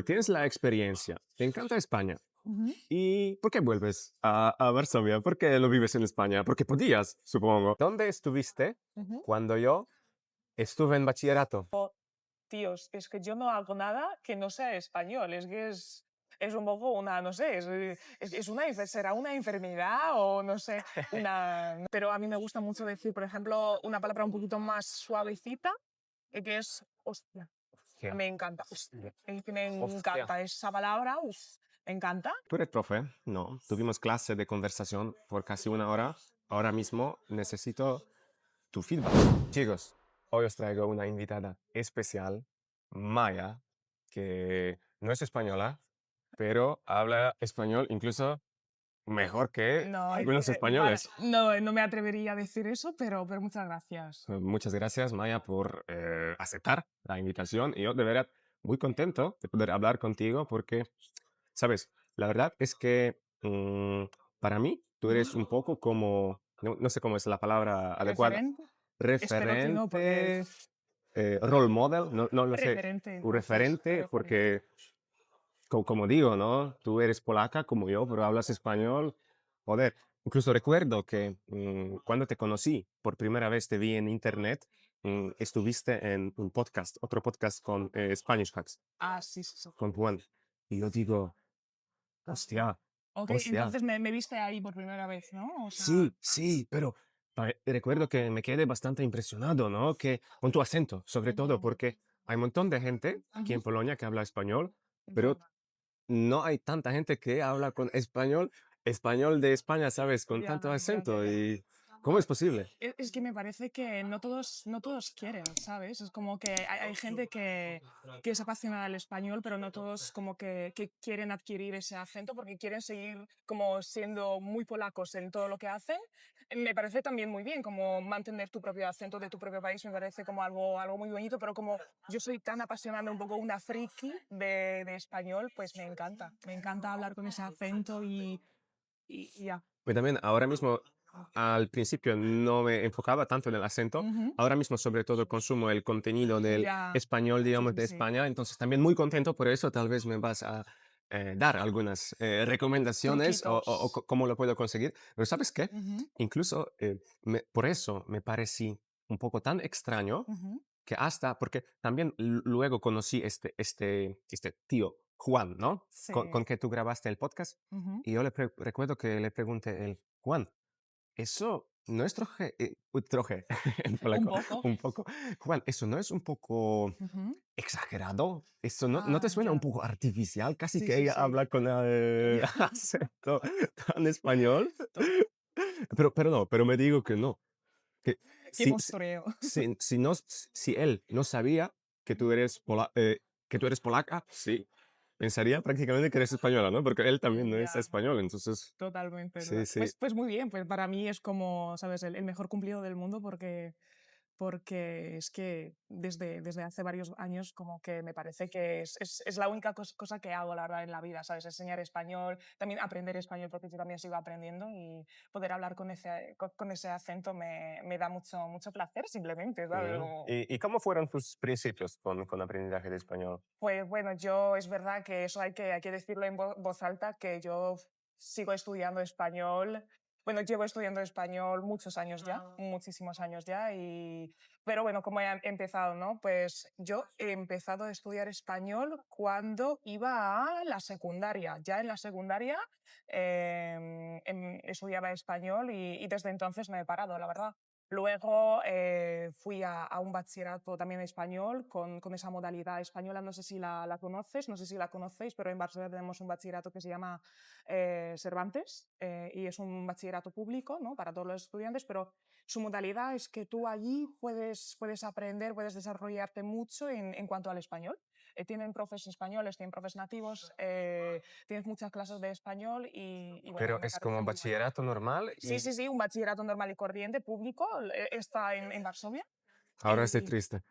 tienes la experiencia, te encanta España. Ujú, ¿Y por qué vuelves a Varsovia? ¿Por qué lo vives en España? Porque podías, supongo. ¿Dónde estuviste ujú. cuando yo estuve en bachillerato? Tíos, es que yo no hago nada que no sea español. Es un poco una, no sé, es una, será una enfermedad o no sé, una... Pero a mí me gusta mucho decir, por ejemplo, una palabra un poquito más suavecita, que es hostia. Hostia, Me encanta, hostia. Es que me hostia. encanta esa palabra, uf, me encanta. ¿Tú eres profe? No. Tuvimos clase de conversación por casi una hora. Ahora mismo necesito tu feedback. Chicos, hoy os traigo una invitada especial, Maya, que no es española, pero habla español incluso mejor que No, algunos españoles. no, no me atrevería a decir eso, pero muchas gracias. Muchas gracias, Maya, por aceptar la invitación. Y yo de verdad muy contento de poder hablar contigo porque, sabes, la verdad es que para mí tú eres un poco como, no sé cómo es la palabra adecuada, ¿Referente? Espero que no, porque referente, role model, no lo sé, referente, un entonces, referente referente. porque como digo, ¿no? Tú eres polaca como yo, pero hablas español. Joder, incluso recuerdo que cuando te conocí, por primera vez te vi en internet, estuviste en un podcast, otro podcast con Spanish Hacks, Ah, sí, sí, sí. con Juan. Y yo digo, hostia, Ok, hostia. entonces me viste ahí por primera vez, ¿no? O sea, Sí, sí, pero recuerdo que me quedé bastante impresionado, ¿no? Que con tu acento, sobre todo, ujú, porque hay un montón de gente aquí en ujú, Polonia que habla español, es pero verdad. no hay tanta gente que habla con español, español de España, ¿sabes? Con Ya, tanto ya, ya, acento. ya. ¿Y cómo es posible? Es que me parece que no todos quieren, ¿sabes? Es como que hay gente que es apasionada del español, pero no todos como que quieren adquirir ese acento porque quieren seguir como siendo muy polacos en todo lo que hacen. Me parece también muy bien como mantener tu propio acento de tu propio país, me parece como algo muy bonito, pero como yo soy tan apasionada, un poco una friki de español, pues me encanta hablar con ese acento y ya. Pues también ahora mismo, al principio no me enfocaba tanto en el acento. Ujú. Ahora mismo, sobre todo, consumo el contenido del Ya, español, sí, digamos, sí, de sí. España. Entonces, también muy contento por eso. Tal vez me vas a dar algunas recomendaciones Truquitos. cómo lo puedo conseguir. Pero ¿sabes qué? Ujú, Incluso por eso me parecí un poco tan extraño ujú. que hasta, porque también luego conocí este tío, Juan, ¿no? Con Sí. que tú grabaste el podcast. Ujú. Y yo recuerdo que le pregunté él, Juan, eso no es troje, uy, troje, en Un polaco, poco. un poco. Juan, eso no es un poco Ujú. exagerado. Eso no te Ah, suena un ya. poco artificial, casi Sí, que sí, ella sí. habla con el Ya. acento tan español. To- Pero no, pero me digo que no. Que Qué si, si, postureo. si él no sabía que tú eres que tú eres polaca, sí, pensaría prácticamente que eres española, ¿no? Porque él también no es Ya. español, entonces, Totalmente. sí, sí. Pues muy bien, pues para mí es como, ¿sabes? El mejor cumplido del mundo porque es que desde hace varios años como que me parece que es la única cosa que hago, la verdad, en la vida, ¿sabes? Enseñar español, también aprender español porque yo también sigo aprendiendo y poder hablar con ese acento me da mucho placer simplemente, ¿sabes? ¿Y cómo fueron tus principios con aprendizaje de español? Pues bueno, yo es verdad que eso hay que decirlo en voz alta, que yo sigo estudiando español. Bueno, llevo estudiando español muchos años ya, muchísimos años ya, pero bueno, como he empezado, ¿no? Pues yo he empezado a estudiar español cuando iba a la secundaria. Ya en la secundaria estudiaba español y desde entonces no he parado, la verdad. Luego fui a un bachillerato también español con esa modalidad española. No sé si la conoces, no sé si la conocéis, pero en Barcelona tenemos un bachillerato que se llama Cervantes y es un bachillerato público, ¿no? Para todos los estudiantes, pero su modalidad es que tú allí puedes aprender, puedes desarrollarte mucho en cuanto al español. Tienen profes españoles, tienen profes nativos, tienes muchas clases de español y bueno, Pero me es parece como muy bueno. bachillerato normal Sí, y sí, sí, un bachillerato normal y corriente público, está en Varsovia. ahora estoy Y triste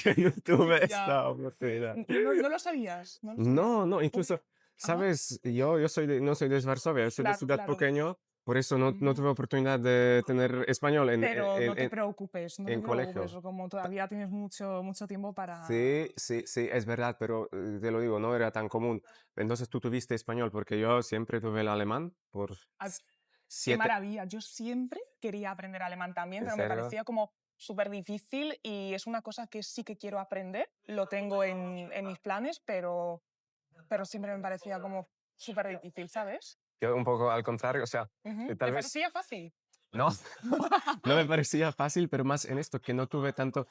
que no tuve ya, esta oportunidad. no lo sabías, no lo sabías. No, no, Uy, incluso, ajá, ¿sabes? Yo no soy de Varsovia, yo soy de claro, ciudad claro. pequeño. por eso no Mm. tuve oportunidad de tener español Pero no te preocupes, no te en preocupes, colegio. como todavía tienes mucho tiempo para... Sí, sí, sí, es verdad, pero te lo digo, no era tan común. Entonces tú tuviste español, porque yo siempre tuve el alemán por Ah, qué 7, maravilla. Yo siempre quería aprender alemán también, ¿en pero me serio? parecía como súper difícil y es una cosa que sí que quiero aprender. Lo tengo en mis planes, pero siempre me parecía como súper difícil, ¿sabes? Yo un poco al contrario, o sea, Ujú. tal ¿Te vez parecía fácil? no, no me parecía fácil, pero más en esto que no tuve tanto,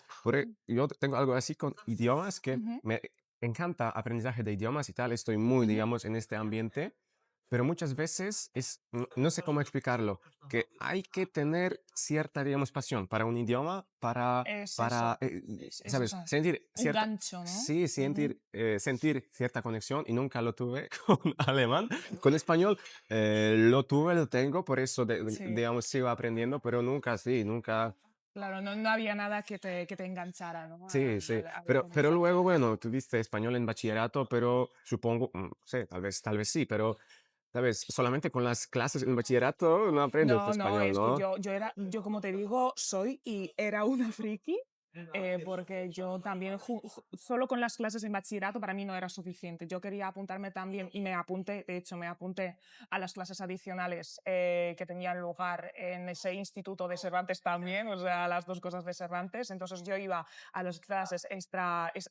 yo tengo algo así con idiomas que Ujú, me encanta aprendizaje de idiomas y tal, estoy muy, ujú. digamos, en este ambiente, pero muchas veces no sé cómo explicarlo, que hay que tener cierta, digamos, pasión para un idioma, Es para eso, es ¿sabes? eso. Sentir Un cierta, gancho, ¿no? sí, Ujú. sentir cierta conexión y nunca lo tuve con alemán. Con español lo tuve, lo tengo, por eso, Sí, digamos, sigo aprendiendo, pero nunca, sí, nunca. claro, no había nada que te enganchara, ¿no? Sí, sí. Al Pero aprendizaje. luego, bueno, tuviste español en bachillerato, pero supongo, sé, tal vez sí, pero, ¿sabes? Solamente con las clases en bachillerato no aprendes No, no, español, es que ¿no? yo como te digo, soy y era una friki, porque yo también, solo con las clases en bachillerato para mí no era suficiente. Yo quería apuntarme también y me apunté, de hecho, me apunté a las clases adicionales que tenían lugar en ese instituto de Cervantes también, o sea, las dos cosas de Cervantes. Entonces yo iba a las clases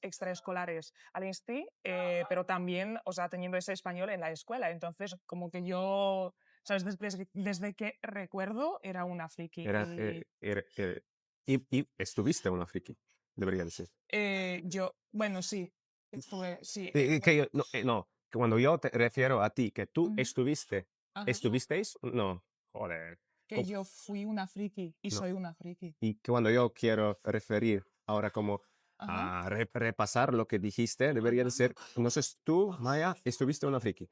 extraescolares al INSTI, pero también, o sea, teniendo ese español en la escuela. Entonces, como que yo, ¿sabes? Desde que recuerdo era una friki. Era, Y y estuviste una friki, debería decir. yo, bueno, sí, estuve, sí. No, no, que cuando yo te refiero a ti, que tú Ujú, estuviste, ajá. ¿estuvisteis? No, joder. Que yo fui una friki y No. soy una friki. Y que cuando yo quiero referir ahora como Ajá. a repasar lo que dijiste, debería de ser, entonces tú, Maya, estuviste una friki.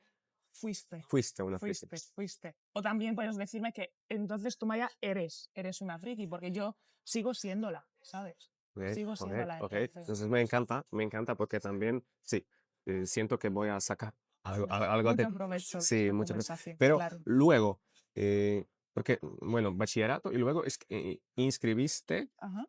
Fuiste, Fuiste una friki. fuiste. O también puedes decirme que entonces tú, Maya, eres una friki, porque yo sigo siéndola, ¿sabes? Ok, Sigo ok, siéndola, ok. entonces. Entonces me encanta porque también, sí, siento que voy a sacar algo de, Mucho provecho de sí, esta mucho, conversación, pero claro. luego, porque, bueno, bachillerato y luego inscribiste, Ajá.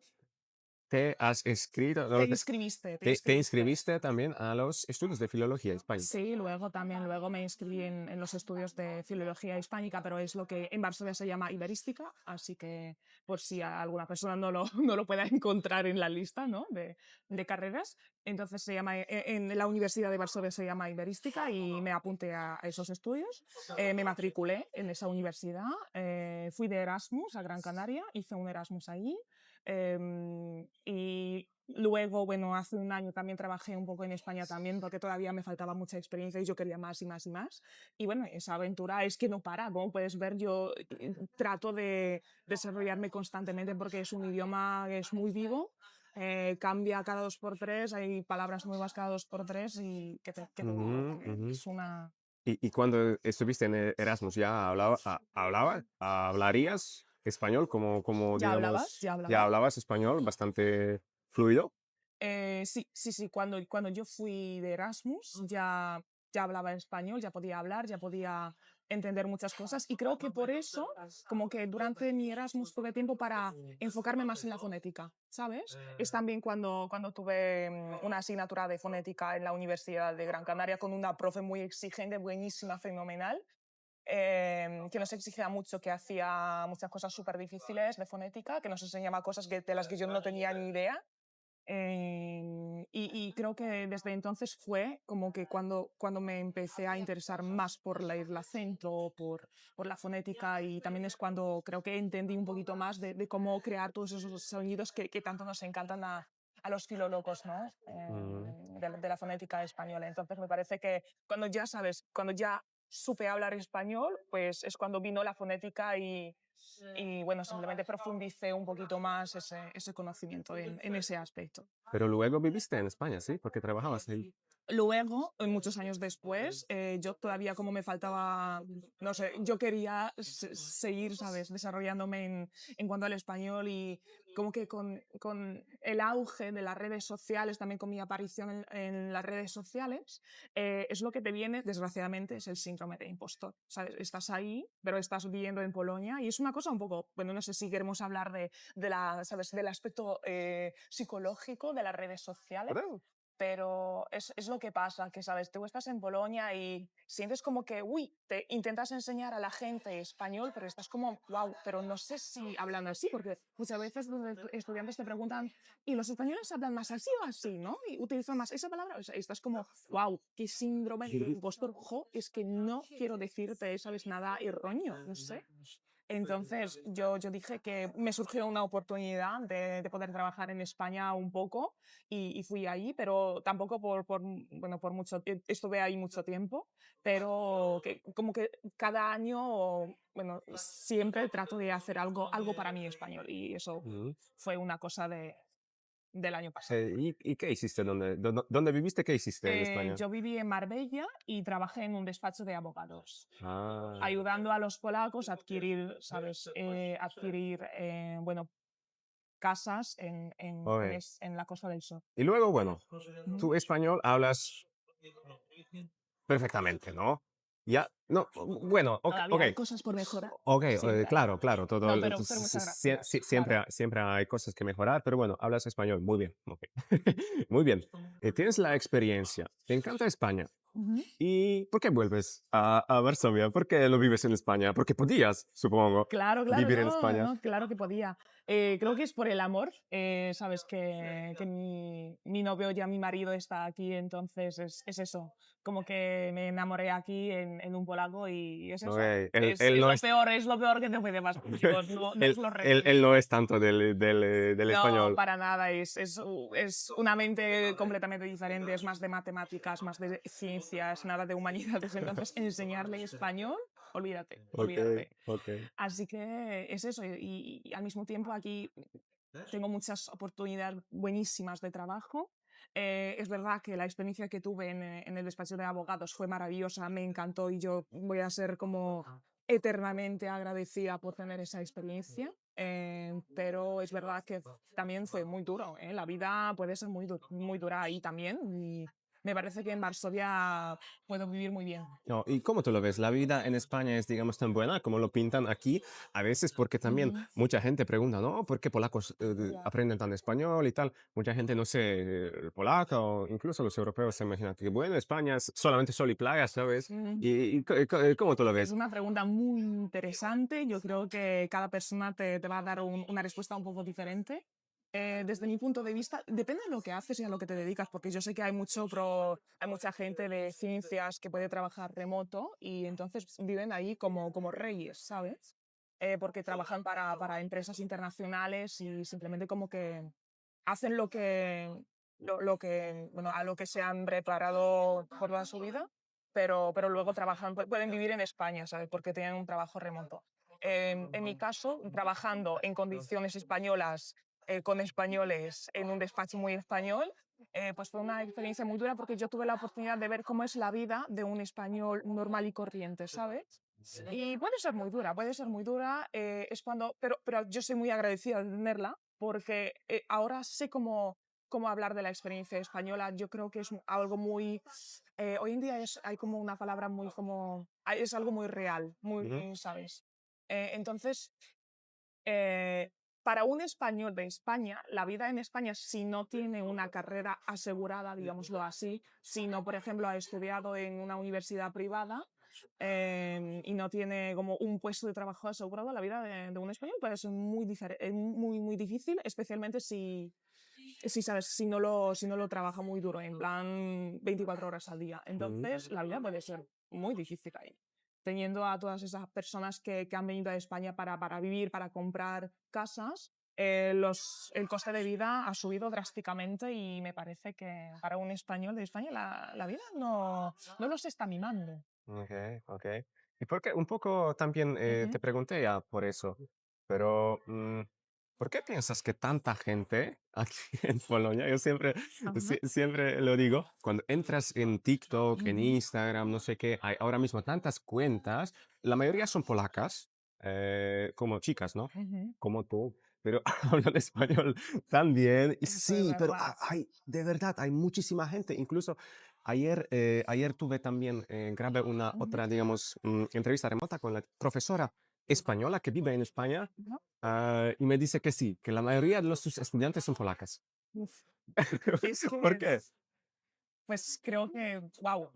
te has escrito, Te no, inscribiste, te te inscribiste. inscribiste también a los estudios de filología en España. Sí, luego me inscribí en los estudios de filología hispánica, pero es lo que en Varsovia se llama iberística, así que por si alguna persona no lo pueda encontrar en la lista, ¿no? de carreras, entonces se llama, en la Universidad de Varsovia se llama iberística y me apunté a esos estudios, me matriculé en esa universidad, fui de Erasmus a Gran Canaria, hice un Erasmus allí, y luego, bueno, hace un año también trabajé un poco en España también porque todavía me faltaba mucha experiencia y yo quería más y más y más. Y bueno, esa aventura es que no para. Como puedes ver, yo trato de desarrollarme constantemente porque es un idioma que es muy vivo, cambia cada dos por tres, hay palabras nuevas cada dos por tres y que te digo, Ujú, que ujú. es una... Y cuando estuviste en Erasmus, ¿ya hablarías español como, ¿Ya hablabas? digamos, ¿Ya ya hablabas? hablabas español bastante fluido? Sí, sí, sí. Cuando yo fui de Erasmus ya hablaba español, ya podía hablar, ya podía entender muchas cosas. Y creo que por eso, como que durante mi Erasmus tuve tiempo para enfocarme más en la fonética, ¿sabes? Es también cuando tuve una asignatura de fonética en la Universidad de Gran Canaria con una profe muy exigente, buenísima, fenomenal. Que nos exigía mucho, que hacía muchas cosas súper difíciles de fonética, que nos enseñaba cosas de las que yo no tenía ni idea. Y creo que desde entonces fue como que cuando me empecé a interesar más por el acento, por la fonética, y también es cuando creo que entendí un poquito más de cómo crear todos esos sonidos que tanto nos encantan a los filólogos, ¿no? Mm. De la fonética española. Entonces me parece que cuando ya sabes, cuando ya supe hablar español, pues es cuando vino la fonética y bueno, simplemente profundicé un poquito más ese conocimiento en ese aspecto. Pero luego viviste en España, ¿sí? Porque trabajabas ahí. Luego, muchos años después, yo todavía como me faltaba, no sé, yo quería seguir, ¿sabes?, desarrollándome en cuanto al español y como que con el auge de las redes sociales, también con mi aparición en las redes sociales, es lo que te viene, desgraciadamente, es el síndrome de impostor, ¿sabes? Estás ahí, pero estás viviendo en Polonia y es una cosa un poco, bueno, no sé si queremos hablar de la, ¿sabes?, del aspecto psicológico de las redes sociales, ¿Verdad? pero es lo que pasa, que, ¿sabes? Tú estás en Polonia y sientes como que, uy, te intentas enseñar a la gente español, pero estás como, wow, pero no sé si hablan así, porque muchas veces los estudiantes te preguntan, ¿y los españoles hablan más así o así, no? Y utilizan más esa palabra, o sea, y estás como, wow, qué síndrome de impostor, jo, es que no quiero decirte, ¿sabes? Nada erróneo, no sé. Entonces yo dije que me surgió una oportunidad de poder trabajar en España un poco y fui ahí, pero tampoco bueno, por mucho tiempo, estuve ahí mucho tiempo, pero que, como que cada año, bueno, siempre trato de hacer algo para mi español y eso Ujú. fue una cosa del año pasado. ¿Y qué hiciste? ¿Dónde viviste? ¿Qué hiciste en España? Yo viví en Marbella y trabajé en un despacho de abogados, Ah, ayudando a los polacos a adquirir, ¿sabes? Adquirir, bueno, casas ok. en la Costa del Sol. Y luego, bueno, Ujú. tú español hablas perfectamente, ¿no? Ya, no, bueno, ok, ok, Todavía hay cosas por mejorar, ok, siempre hay. claro, claro, No, pero muchas gracias, siempre, claro. siempre hay cosas que mejorar, pero bueno, hablas español, muy bien, ok. Muy bien. Tienes la experiencia, te encanta España. Ujú. ¿Y por qué vuelves a Varsovia? ¿Por qué no vives en España? Porque podías, supongo, Claro, claro, vivir en no, España. no, claro que podía. Creo que es por el amor, sabes que mi novio ya mi marido está aquí, entonces es eso, como que me enamoré aquí en un polaco y es Ok, eso. él no es, Es lo peor que te puede pasar, chicos, no, no os lo él recomiendo. no es tanto del No, español. para nada, es una mente completamente diferente, es más de matemáticas, más de ciencias, nada de humanidades. Entonces, enseñarle español, olvídate, Ok, olvídate. ok. Así que es eso, y al mismo tiempo aquí tengo muchas oportunidades buenísimas de trabajo. Es verdad que la experiencia que tuve en el despacho de abogados fue maravillosa, me encantó y yo voy a ser como eternamente agradecida por tener esa experiencia. Pero es verdad que también fue muy duro, ¿eh? La vida puede ser muy dura ahí también. Y me parece que en Varsovia puedo vivir muy bien. No, ¿y cómo tú lo ves? ¿La vida en España es, digamos, tan buena como lo pintan aquí? A veces porque también Ujú. mucha gente pregunta, ¿no? ¿Por qué polacos Ya. aprenden tan español y tal? Mucha gente no sé polaca o incluso los europeos se imaginan que, bueno, España es solamente sol y playa, ¿sabes? Ujú. ¿Y cómo tú lo Es ves? una pregunta muy interesante. Yo creo que cada persona te va a dar una respuesta un poco diferente. Desde mi punto de vista, depende de lo que haces y a lo que te dedicas, porque yo sé que hay mucha gente de ciencias que puede trabajar remoto y entonces viven ahí como reyes, ¿sabes? Porque trabajan para empresas internacionales y simplemente como que hacen bueno, a lo que se han preparado por toda su vida, pero luego trabajan, pueden vivir en España, ¿sabes? Porque tienen un trabajo remoto. En mi caso, trabajando en condiciones españolas, con españoles en un despacho muy español, pues fue una experiencia muy dura porque yo tuve la oportunidad de ver cómo es la vida de un español normal y corriente, ¿sabes? Y puede ser muy dura, es cuando, pero yo soy muy agradecida de tenerla porque ahora sé cómo hablar de la experiencia española. Yo creo que es algo muy, hoy en día hay como una palabra muy como, es algo muy real, muy, Ujú, ¿sabes? Entonces, eh, para un español de España, la vida en España, si no tiene una carrera asegurada, digámoslo así, si no, por ejemplo, ha estudiado en una universidad privada y no tiene como un puesto de trabajo asegurado, la vida de un español puede ser muy difícil, especialmente si sabes, si no lo trabaja muy duro, en plan 24 horas al día. ujú. Entonces, la vida puede ser muy difícil ahí. Teniendo a todas esas personas que han venido a España para vivir, para comprar casas, el coste de vida ha subido drásticamente y me parece que para un español de España la vida no los está mimando. Ok, ok. Y porque un poco también te Ujú. pregunté ya por eso, pero ¿por qué piensas que tanta gente aquí en Polonia, yo siempre, Ajá. siempre lo digo, cuando entras en TikTok, en Ujú, Instagram, no sé qué, hay ahora mismo tantas cuentas, la mayoría son polacas, como chicas, ¿no? ujú. Como tú, pero hablan español tan bien. Y Eso es sí, pero verdad. hay, de verdad, hay muchísima gente. Incluso ayer tuve también, grabé una Ujú, otra, digamos, entrevista remota con la profesora española que vive en España, ajá. y me dice que sí, que la mayoría de los sus estudiantes son polacas. Uf. Es ¿Por que, qué? pues creo que, wow,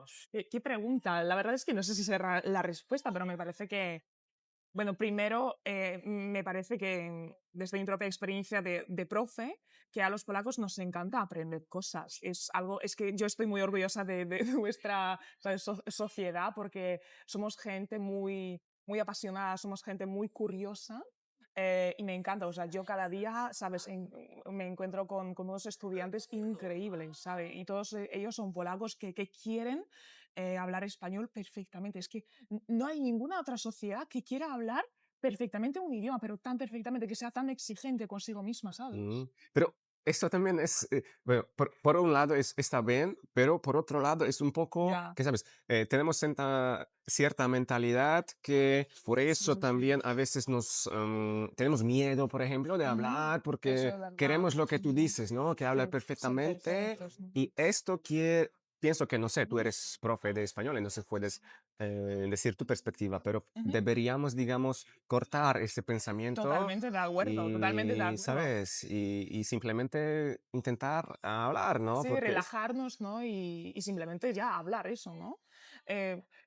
qué pregunta. La verdad es que no sé si será la respuesta, pero me parece que, bueno, primero, me parece que desde mi propia experiencia de profe, que a los polacos nos encanta aprender cosas. Es algo, es que yo estoy muy orgullosa de nuestra, ¿sabes?, sociedad, porque somos gente muy, muy apasionada, somos gente muy curiosa. Y me encanta, o sea, yo cada día, ¿sabes? Me encuentro con unos estudiantes increíbles, ¿sabes? Y todos ellos son polacos que quieren hablar español perfectamente. Es que no hay ninguna otra sociedad que quiera hablar perfectamente un idioma, pero tan perfectamente, que sea tan exigente consigo misma, Mm, ¿sabes? pero esto también es, bueno, por un lado está bien, pero por otro lado es un poco, Ya, que sabes, tenemos cierta mentalidad que por sí, eso sí, sí. también a veces tenemos miedo, por ejemplo, de Ujú, hablar eso porque es verdad. queremos lo que tú Ujú, dices, ¿no? Que sí, habla ser perfectamente perfectos. ¿No? y esto quiere... Pienso que, no sé, tú Ujú, eres profe de español, entonces puedes decir tu perspectiva, pero ujú. deberíamos, digamos, cortar ese pensamiento Totalmente de acuerdo, totalmente de y, acuerdo. ¿sabes? Y simplemente intentar hablar, ¿no? Sí, Porque es... relajarnos, ¿no? Y simplemente ya hablar eso, ¿no?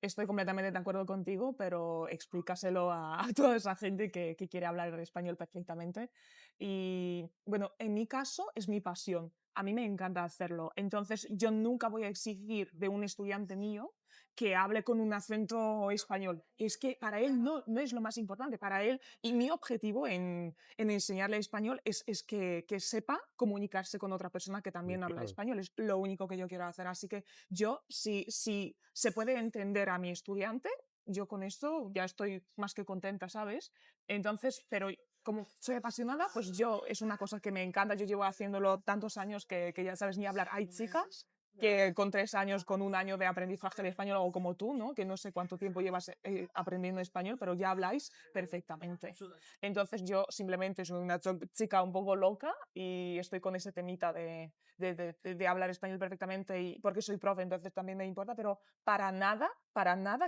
Estoy completamente de acuerdo contigo, pero explícaselo a toda esa gente que quiere hablar español perfectamente. Y bueno, en mi caso es mi pasión. A mí me encanta hacerlo. Entonces, yo nunca voy a exigir de un estudiante mío que hable con un acento español. Es que para él no es lo más importante. Para él, y mi objetivo en enseñarle español es que sepa comunicarse con otra persona que también habla Claro. español. Es lo único que yo quiero hacer. Así que yo, si se puede entender a mi estudiante, yo con esto ya estoy más que contenta, ¿sabes? Entonces, pero como soy apasionada, pues yo es una cosa que me encanta. Yo llevo haciéndolo tantos años que ya sabes ni hablar. Hay chicas que con 3 años, con un año de aprendizaje de español, o como tú, ¿no? Que no sé cuánto tiempo llevas aprendiendo español, pero ya habláis perfectamente. Entonces yo simplemente soy una chica un poco loca y estoy con ese temita de hablar español perfectamente y porque soy profe, entonces también me importa, pero para nada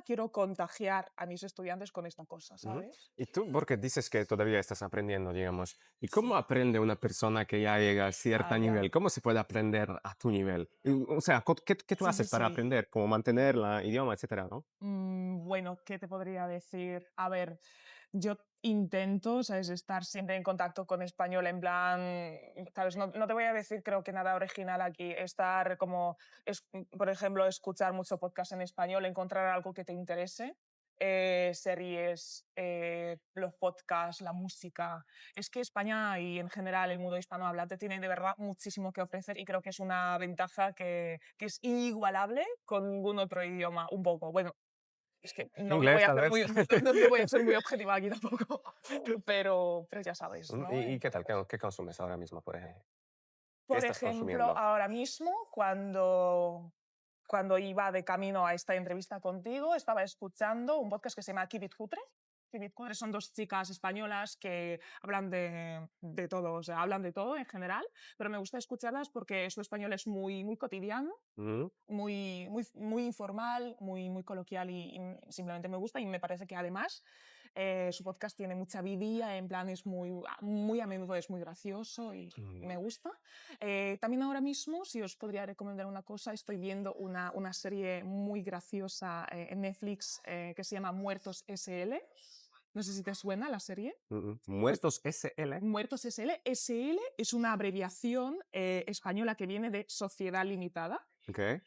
quiero contagiar a mis estudiantes con esta cosa, Ujú. ¿sabes? Y tú, porque dices que todavía estás aprendiendo, digamos. ¿Y cómo aprende una persona que ya llega a cierto Ah, nivel? ya. ¿Cómo se puede aprender a tu nivel? O sea, ¿qué tú Sí, sí, haces para sí. aprender? ¿Cómo mantener la idioma, etcétera, no? Bueno, ¿qué te podría decir? A ver, yo intento, ¿sabes?, estar siempre en contacto con español, en plan, ¿sabes? No te voy a decir, creo que nada original aquí, estar como, por ejemplo, escuchar mucho podcast en español, encontrar algo que te interese, series, los podcasts, la música. Es que España y en general el mundo hispanohablante tiene de verdad muchísimo que ofrecer y creo que es una ventaja que es inigualable con ningún otro idioma, un poco. Bueno, es que no voy Inglés, a tal ser vez. muy, no voy a ser muy objetiva aquí tampoco, pero ya sabes, ¿no? ¿Y qué tal? ¿Qué consumes ahora mismo, por ejemplo? ¿Qué Por estás ejemplo, consumiendo? ahora mismo, cuando iba de camino a esta entrevista contigo, estaba escuchando un podcast que se llama Keep It Cutre. Keep It Cutre son dos chicas españolas que hablan de todo, o sea, hablan de todo en general, pero me gusta escucharlas porque su español es muy, muy cotidiano, Mm, muy informal, muy coloquial y simplemente me gusta y me parece que además su podcast tiene mucha vidilla, en plan es muy a menudo es muy gracioso y mm, me gusta. También ahora mismo, si os podría recomendar una cosa, estoy viendo una serie muy graciosa en Netflix que se llama Muertos SL. No sé si te suena la serie. Muertos SL. Muertos SL. SL es una abreviación española que viene de Sociedad Limitada. Ok.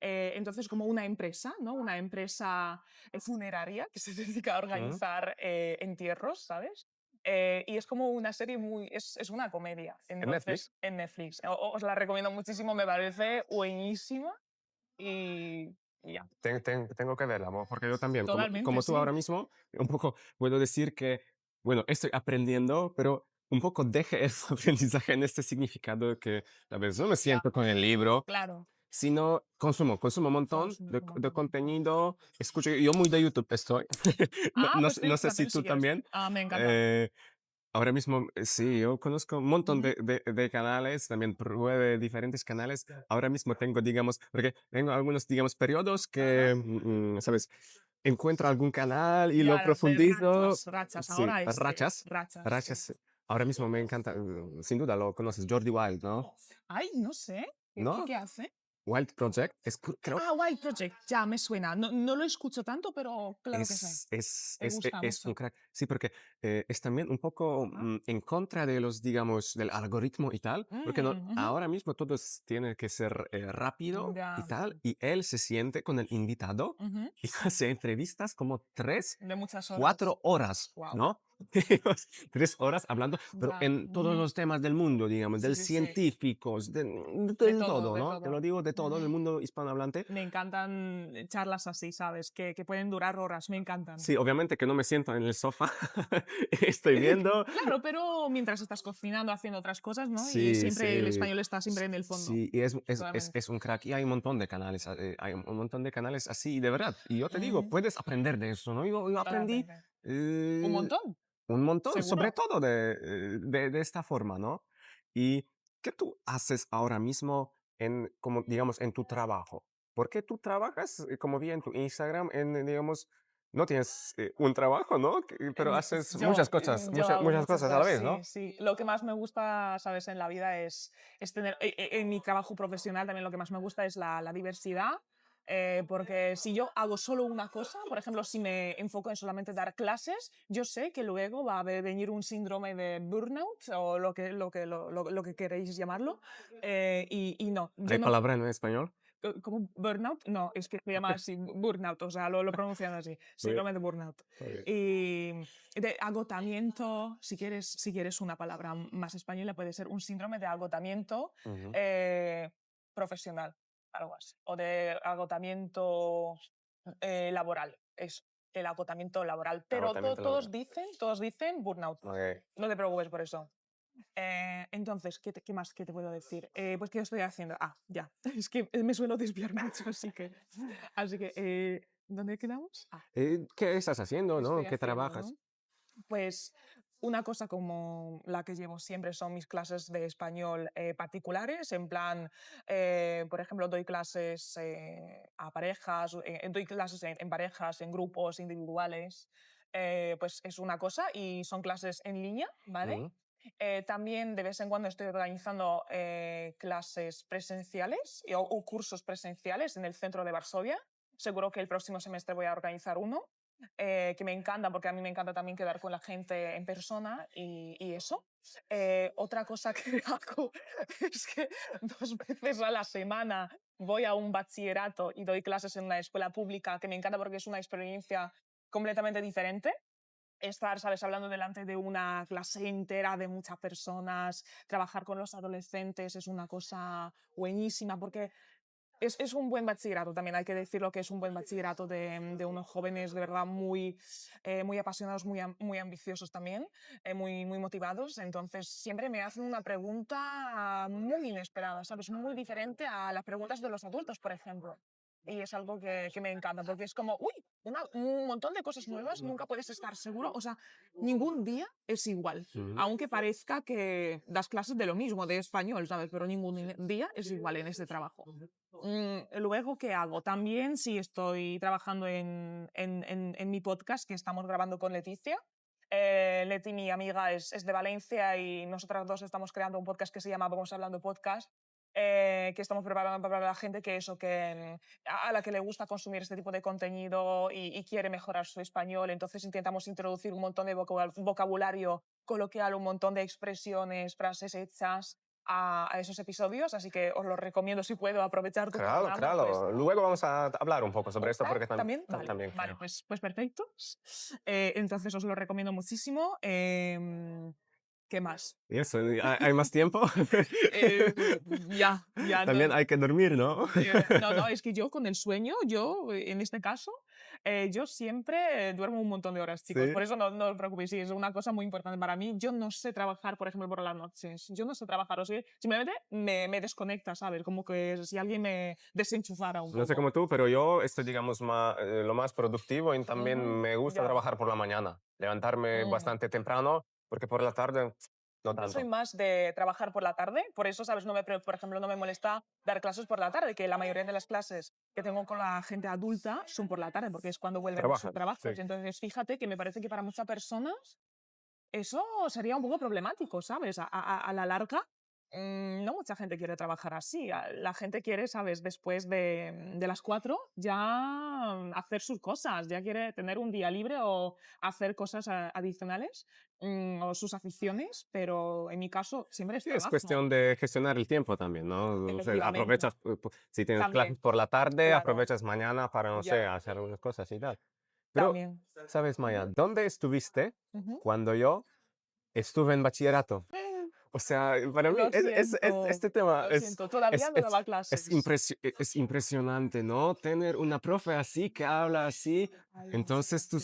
Entonces, como una empresa, ¿no? Una empresa funeraria que se dedica a Mm, organizar entierros, ¿sabes? Y es como una serie es una comedia. ¿En Entonces, Netflix? en Netflix. Os la recomiendo muchísimo, me parece buenísima y, y ya. Tengo que verla, porque yo también, Totalmente, como tú ahora sí. mismo, un poco puedo decir que, bueno, estoy aprendiendo, pero un poco deje el aprendizaje en este significado que a veces no me Ya, siento con el libro, claro. sino consumo un montón Consumes un de montón. contenido, escucho, yo muy de YouTube estoy, Ah, pues no tienes que sé si hacer si tú quieres. también. Ah, me encanta. eh, Ahora mismo, sí, yo conozco un montón Ujú. de canales, también pruebe diferentes canales. Ahora mismo tengo, digamos, porque tengo algunos, digamos, periodos Ajá. que, ¿sabes? Encuentro algún canal y lo Ya, las de profundizo. rachas. Sí, Ahora rachas, rachas, sí. rachas. Ahora mismo me encanta, sin duda lo conoces, Jordi Wild, ¿no? Ay, no sé. ¿Qué ¿No? hace? Wild Project, creo Ah, White Project, ya me suena. No, no lo escucho tanto, pero claro que sé. Me gusta es un mucho. crack. Sí, porque es también un poco Ajá. en contra de los, digamos, del algoritmo y tal, porque no, Ujú. ahora mismo todo tiene que ser rápido y Ya. tal, y él se siente con el invitado Ujú. y hace entrevistas como tres, De muchas horas. 4 horas, Wow. ¿no? 3 horas hablando, pero Ya. en todos Ujú. los temas del mundo, digamos, Sí, del sí, sí. científicos, De del todo, todo, de ¿no? Te lo todo. digo de todo, del Ujú. mundo hispanohablante. Me encantan charlas así, ¿sabes? Que pueden durar horas, me encantan. Sí, obviamente que no me siento en el sofá, estoy viendo. Claro, pero mientras estás cocinando, haciendo otras cosas, ¿no? Y Sí, siempre el sí, español está siempre en el fondo, sí, y totalmente. es un crack. Y hay un montón de canales, hay un montón de canales así, de verdad. Y yo te digo, Ujú. puedes aprender de eso, ¿no? Yo aprendí Totalmente. Un eh, montón, un montón, sobre seguro. todo de esta forma, ¿no? ¿Y qué tú haces ahora mismo en, como, digamos, en tu trabajo? Porque tú trabajas, como vi en tu Instagram, digamos, no tienes un trabajo, ¿no? Pero haces Yo hago muchas muchas cosas a la cosas, vez, sí, ¿no? sí. Lo que más me gusta, sabes, en la vida es tener, en mi trabajo profesional también lo que más me gusta es la diversidad, porque si yo hago solo una cosa, por ejemplo, si me enfoco en solamente dar clases, yo sé que luego va a venir un síndrome de burnout o lo que queréis llamarlo, y no, yo ¿Hay no, palabra en español? ¿cómo? ¿Burnout? No, es que se llama así, burnout, o sea, lo pronuncian así, Muy bien, síndrome de burnout. muy bien. Y de agotamiento, si quieres una palabra más española, puede ser un síndrome de agotamiento Ujú. eh, profesional, algo así, o de agotamiento laboral, eso, el agotamiento laboral. Pero Agotamiento laboral. todos dicen burnout, Ok. no te preocupes por eso. Entonces, ¿qué más que te puedo decir? Pues, ¿qué estoy haciendo? Ah, ya. Es que me suelo desviar mucho, ¿dónde quedamos? Ah, ¿Qué estás haciendo, ¿qué no? estoy ¿Qué haciendo, trabajas? no? Pues una cosa como la que llevo siempre son mis clases de español particulares, en plan, por ejemplo, doy clases a parejas, doy clases en parejas, en grupos individuales, pues es una cosa y son clases en línea, ¿vale? Ujú, También de vez en cuando estoy organizando clases presenciales o cursos presenciales en el centro de Varsovia. Seguro que el próximo semestre voy a organizar uno, que me encanta porque a mí me encanta también quedar con la gente en persona y eso. Otra cosa que hago es que 2 veces a la semana voy a un bachillerato y doy clases en una escuela pública, que me encanta porque es una experiencia completamente diferente estar, ¿sabes?, hablando delante de una clase entera de muchas personas, trabajar con los adolescentes es una cosa buenísima porque es un buen bachillerato, también hay que decirlo que es un buen bachillerato de unos jóvenes de verdad muy apasionados, muy ambiciosos también, muy motivados. Entonces siempre me hacen una pregunta muy inesperada, ¿sabes? Muy diferente a las preguntas de los adultos, por ejemplo. Y es algo que me encanta, porque es como, uy, un montón de cosas nuevas, nunca puedes estar seguro. O sea, ningún día es igual, ujú. aunque parezca que das clases de lo mismo, de español, ¿sabes? Pero ningún día es igual en este trabajo. Luego, ¿qué hago? También sí estoy trabajando en mi podcast que estamos grabando con Leticia. Leti, mi amiga, es de Valencia y nosotras dos estamos creando un podcast que se llama Vamos Hablando Podcast, que estamos preparando para la gente que eso, a la que le gusta consumir este tipo de contenido y quiere mejorar su español. Entonces intentamos introducir un montón de vocabulario coloquial, un montón de expresiones, frases hechas a esos episodios, así que os los recomiendo si puedo aprovechar tu Claro, programa, pues claro. Luego vamos a hablar un poco sobre esto porque también, vale, también vale, quiero. pues perfecto. Entonces os lo recomiendo muchísimo. ¿Qué más? Y eso, ¿hay más tiempo? Eh, ya, no, También hay que dormir, ¿no? no, no, es que yo con el sueño, en este caso, yo siempre duermo un montón de horas, chicos. Sí. Por eso no os preocupéis, sí, es una cosa muy importante para mí. Yo no sé trabajar, por ejemplo, por las noches. Yo no sé trabajar, o sea, simplemente me desconecta, ¿sabes? Como que si alguien me desenchufara un No sé poco. como tú, pero yo estoy, digamos, lo más productivo y también Ujú, me gusta ya. trabajar por la mañana, levantarme Mm. bastante temprano, porque por la tarde no Yo soy tanto. más de trabajar por la tarde, por eso, ¿sabes? Por ejemplo, no me molesta dar clases por la tarde, que la mayoría de las clases que tengo con la gente adulta son por la tarde, porque es cuando vuelven de sus Trabajan, sí. trabajos. Entonces, fíjate que me parece que para muchas personas eso sería un poco problemático, ¿sabes? A la larga, no mucha gente quiere trabajar así. La gente quiere, ¿sabes? Después de las 4 ya hacer sus cosas, ya quiere tener un día libre o hacer cosas adicionales o sus aficiones, pero en mi caso siempre es Sí, es trabajo, cuestión de gestionar el tiempo también, ¿no? O sea, efectivamente. aprovechas, si tienes También, clases por la tarde, claro, aprovechas mañana para, no sé, ya, hacer algunas cosas y tal. Pero, también. ¿sabes, Maya? Ujú, ¿Dónde estuviste ujú. cuando yo estuve en bachillerato? O sea, para mí este tema Lo siento, todavía es, no es, daba clases. es impresionante, ¿no? Tener una profe así que habla así. Entonces, Sí.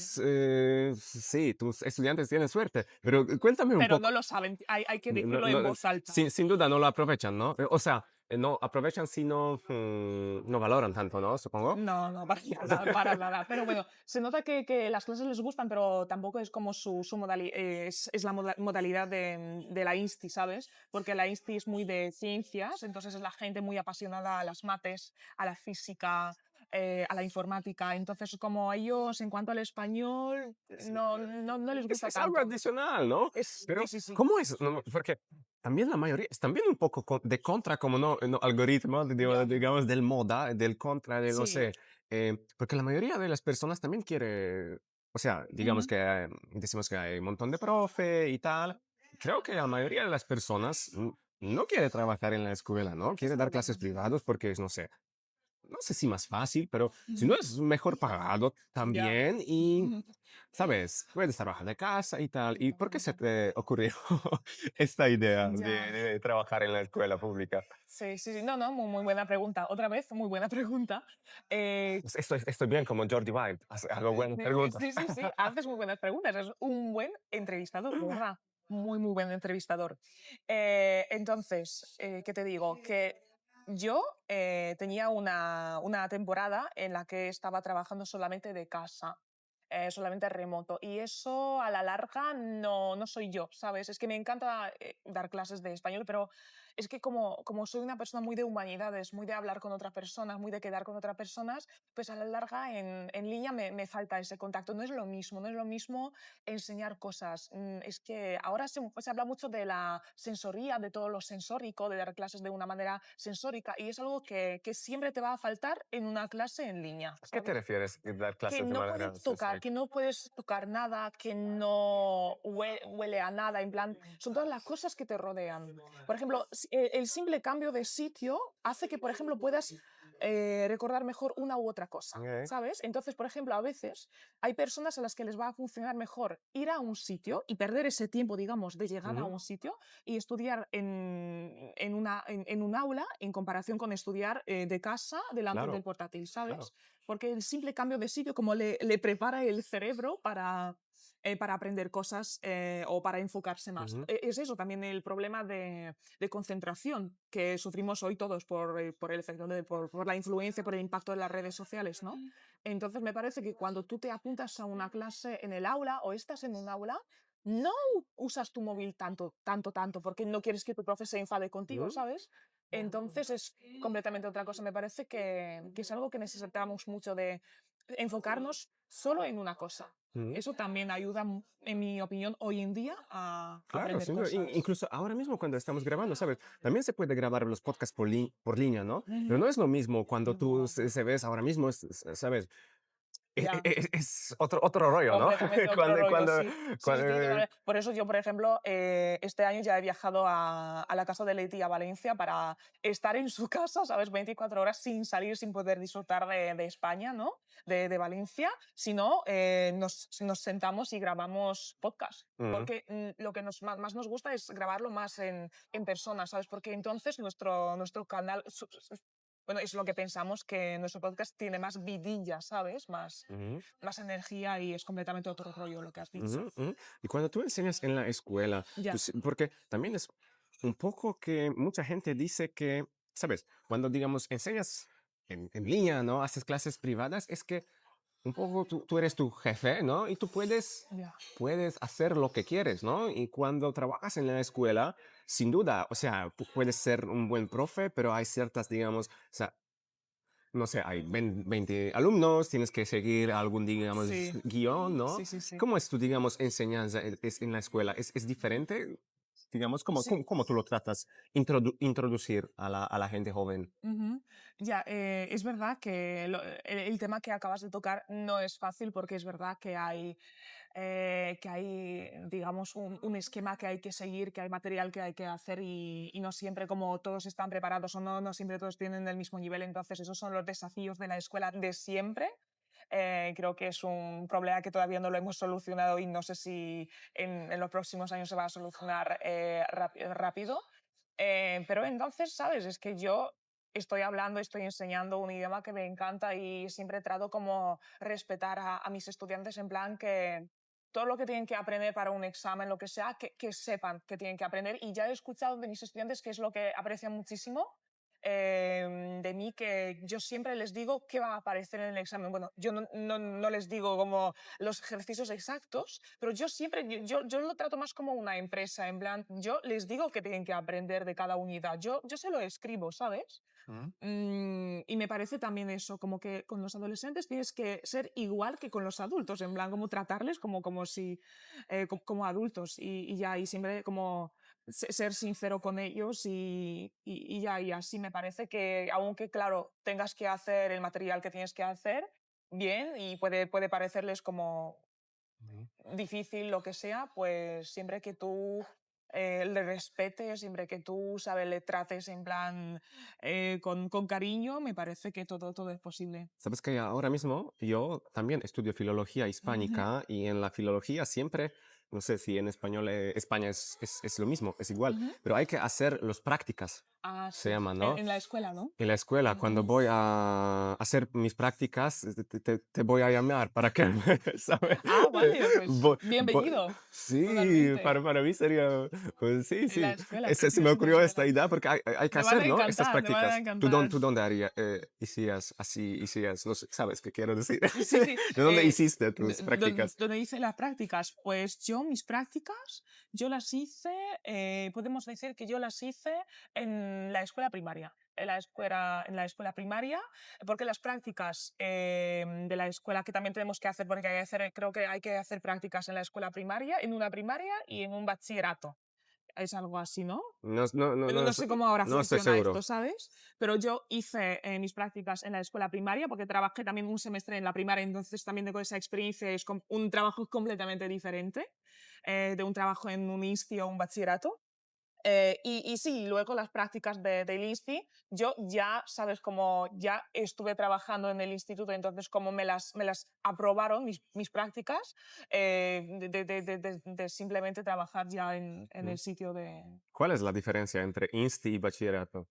sí, tus estudiantes tienen suerte. Pero cuéntame un Pero no poco. lo saben, hay que No, decirlo en no, voz alta. sin duda no lo aprovechan, ¿no? O sea, no aprovechan si no, no valoran tanto, ¿no? Supongo. No, no, para nada, para nada. Pero bueno, se nota que las clases les gustan, pero tampoco es como su es la modalidad de la INSTI, ¿sabes? Porque la INSTI es muy de ciencias, entonces es la gente muy apasionada a las mates, a la física, a la informática. Entonces, como a ellos, en cuanto al español, no les gusta Es algo tanto. adicional, ¿no? Sí, Pero, sí, sí. ¿cómo es? No, porque también la mayoría es también un poco de contra, como no, algoritmo, Ya. digamos, del moda, del contra, de no Sí. sé, porque la mayoría de las personas también quiere, o sea, digamos Ujú. que decimos que hay un montón de profe y tal. Creo que la mayoría de las personas no quiere trabajar en la escuela, ¿no? Quiere dar clases privadas porque es, no sé si más fácil, pero si no Ujú. es mejor pagado Ya. también y, ¿sabes? Puedes trabajar de casa y tal. ¿Y por qué se te ocurrió esta idea Ya. de trabajar en la escuela pública? Sí, sí, sí. No, no, muy buena pregunta. Otra vez, muy buena pregunta. Eh, Pues estoy bien como Jordi Wild. Hago buenas preguntas. sí, sí, sí, haces muy buenas preguntas. Es un buen entrevistador, de verdad. Muy, muy buen entrevistador. Entonces, ¿qué te digo? Que yo tenía una temporada en la que estaba trabajando solamente de casa. Solamente remoto. Y eso a la larga no soy yo, ¿sabes? Es que me encanta dar clases de español, pero es que como soy una persona muy de humanidades, muy de hablar con otras personas, muy de quedar con otras personas, pues a la larga en línea me falta ese contacto. No es lo mismo, no es lo mismo enseñar cosas. Es que ahora se habla mucho de la sensoría, de todo lo sensórico, de dar clases de una manera sensórica, y es algo que siempre te va a faltar en una clase en línea, ¿A qué te ¿sabes? refieres dar Que clases de no manera puedes tocar, que sensorica? no puedes tocar nada, que no huele a nada, en plan, son todas las cosas que te rodean. Por ejemplo, el simple cambio de sitio hace que, por ejemplo, puedas recordar mejor una u otra cosa, Ok, ¿sabes? Entonces, por ejemplo, a veces hay personas a las que les va a funcionar mejor ir a un sitio y perder ese tiempo, digamos, de llegada a ujú, un sitio y estudiar en un aula en comparación con estudiar de casa delante del claro, portátil, claro. ¿sabes? Porque el simple cambio de sitio como le prepara el cerebro para aprender cosas o para enfocarse más. Ujú. Es eso también el problema de concentración que sufrimos hoy todos por el efecto por la influencia, por el impacto de las redes sociales, ¿no? Entonces me parece que cuando tú te apuntas a una clase en el aula o estás en un aula, no usas tu móvil tanto, tanto, tanto, porque no quieres que tu profe se enfade contigo, Mm, ¿sabes? Entonces es completamente otra cosa. Me parece que es algo que necesitamos mucho de enfocarnos solo en una cosa. mm. Eso también ayuda, en mi opinión, hoy en día a Claro, aprender sin duda. cosas. Incluso ahora mismo cuando estamos grabando, ¿sabes? También se puede grabar los podcasts por línea, ¿no? Pero Ujú. no es lo mismo cuando tú se ves ahora mismo, ¿sabes? Ya. es otro rollo, ¿no? Completamente otro Cuando, rollo, cuando, sí. Sí, sí, sí, cuando, por eso yo, por ejemplo, este año ya he viajado a la casa de Leti a Valencia para estar en su casa, ¿sabes? 24 horas sin salir, sin poder disfrutar de España, ¿no? De Valencia, sino nos sentamos y grabamos podcast. mm, Porque lo que más nos gusta es grabarlo más en persona, ¿sabes? Porque entonces nuestro canal, bueno, es lo que pensamos, que nuestro podcast tiene más vidilla, ¿sabes? mm, Más energía y es completamente otro rollo lo que has dicho. ujú, ujú. Y cuando tú enseñas en la escuela, Ya, porque también es un poco que mucha gente dice que, ¿sabes? Cuando, digamos, enseñas en línea, ¿no? Haces clases privadas, es que un poco tú eres tu jefe, ¿no? Y tú ya. puedes hacer lo que quieres, ¿no? Y cuando trabajas en la escuela, sin duda, o sea, puedes ser un buen profe, pero hay ciertas, digamos, o sea, no sé, hay 20 alumnos, tienes que seguir algún, digamos, Sí, guión, ¿no? sí, sí, sí. ¿Cómo es tu, digamos, enseñanza en la escuela? ¿Es diferente? Digamos, Sí, ¿cómo tú lo tratas introducir a la gente joven? ujú. Ya, es verdad que el tema que acabas de tocar no es fácil porque es verdad que hay, digamos, un esquema que hay que seguir, que hay material que hay que hacer y no siempre como todos están preparados o no siempre todos tienen el mismo nivel. Entonces, esos son los desafíos de la escuela de siempre. Creo que es un problema que todavía no lo hemos solucionado y no sé si en los próximos años se va a solucionar rápido. Pero entonces, ¿sabes? Es que yo estoy hablando, estoy enseñando un idioma que me encanta y siempre trato como respetar a mis estudiantes en plan que todo lo que tienen que aprender para un examen, lo que sea, que sepan que tienen que aprender. Y ya he escuchado de mis estudiantes que es lo que aprecian muchísimo de mí, que yo siempre les digo qué va a aparecer en el examen. Bueno, yo no les digo como los ejercicios exactos, pero yo siempre, yo lo trato más como una empresa, en plan, yo les digo que tienen que aprender de cada unidad, yo se lo escribo, ¿sabes? Mm, Y me parece también eso, como que con los adolescentes tienes que ser igual que con los adultos, en plan, como tratarles como si, como adultos y ya, y siempre como ser sincero con ellos y ya, y así me parece que, aunque claro, tengas que hacer el material que tienes que hacer, bien, y puede parecerles como mm. difícil, lo que sea, pues siempre que tú le respetes, siempre que tú, ¿sabes?, le trates en plan con cariño, me parece que todo es posible. Sabes que ahora mismo yo también estudio filología Ujú, hispánica y en la filología siempre, no sé si en español, España es lo mismo, es igual, ujú. pero hay que hacer los prácticas, Ah, se sí. llaman, ¿no? En la escuela, ¿no? En la escuela, cuando Ujú. voy a hacer mis prácticas, te voy a llamar para que, ¿sabes? Ah, vale, pues Vo- vo- bienvenido, sí, totalmente. para mí sería, pues sí, En la sí. escuela, Se me precioso en la ocurrió esta escuela. idea porque hay que Te van hacer, a ¿no? Estas encantar, te van a prácticas. encantar. Tú dónde harías, hicías así, hicías, no sé, ¿sabes qué quiero decir? Sí, sí. ¿De dónde hiciste tus prácticas? ¿Dónde hice las prácticas? Pues yo mis prácticas, yo las hice, podemos decir que yo las hice en la escuela primaria. En la escuela primaria, porque las prácticas de la escuela que también tenemos que hacer, porque creo que hay que hacer prácticas en la escuela primaria, en una primaria y en un bachillerato. Es algo así, ¿no? No, no, no, Bueno, no, no sé cómo ahora no estoy funciona seguro. esto, ¿sabes? Pero yo hice mis prácticas en la escuela primaria porque trabajé también un semestre en la primaria, entonces también tengo esa experiencia, es un trabajo completamente diferente de un trabajo en un insti o un bachillerato. Y sí, luego las prácticas del INSTI, yo ya, sabes, como ya estuve trabajando en el instituto, entonces como me las aprobaron mis prácticas, de simplemente trabajar ya en el sitio de... ¿Cuál es la diferencia entre insti y bachillerato?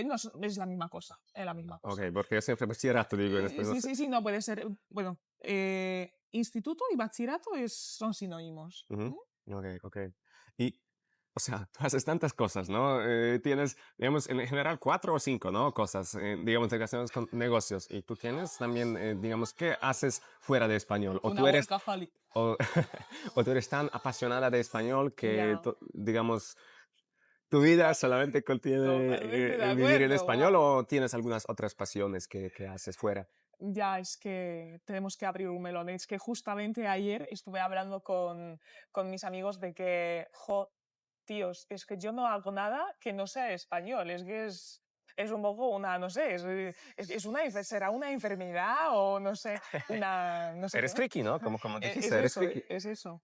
No, es la misma cosa, es la misma Ok, cosa. porque yo siempre bachillerato digo en español, no Sí, sé. sí, sí, no puede ser, bueno, instituto y bachillerato son sinónimos. Ujú. ¿Mm? Ok, ok. Y, o sea, tú haces tantas cosas, ¿no? Tienes, digamos, en general 4 o 5, ¿no? Cosas, digamos, relacionadas con negocios. Y tú tienes también, digamos, ¿qué haces fuera de español? O Una tú eres, workaholic. o, o tú eres tan apasionada de español que, Ya, digamos, tu vida solamente contiene totalmente de vivir en acuerdo, español wow. o tienes algunas otras pasiones que haces fuera. Ya, es que tenemos que abrir un melón. Es que justamente ayer estuve hablando con mis amigos de que, jo, tíos, es que yo no hago nada que no sea español. Es que es un poco una, no sé, es una, será una enfermedad o no sé, una, no sé Eres qué. friki, ¿no? Como Es dijiste, eres eso, friki. es eso.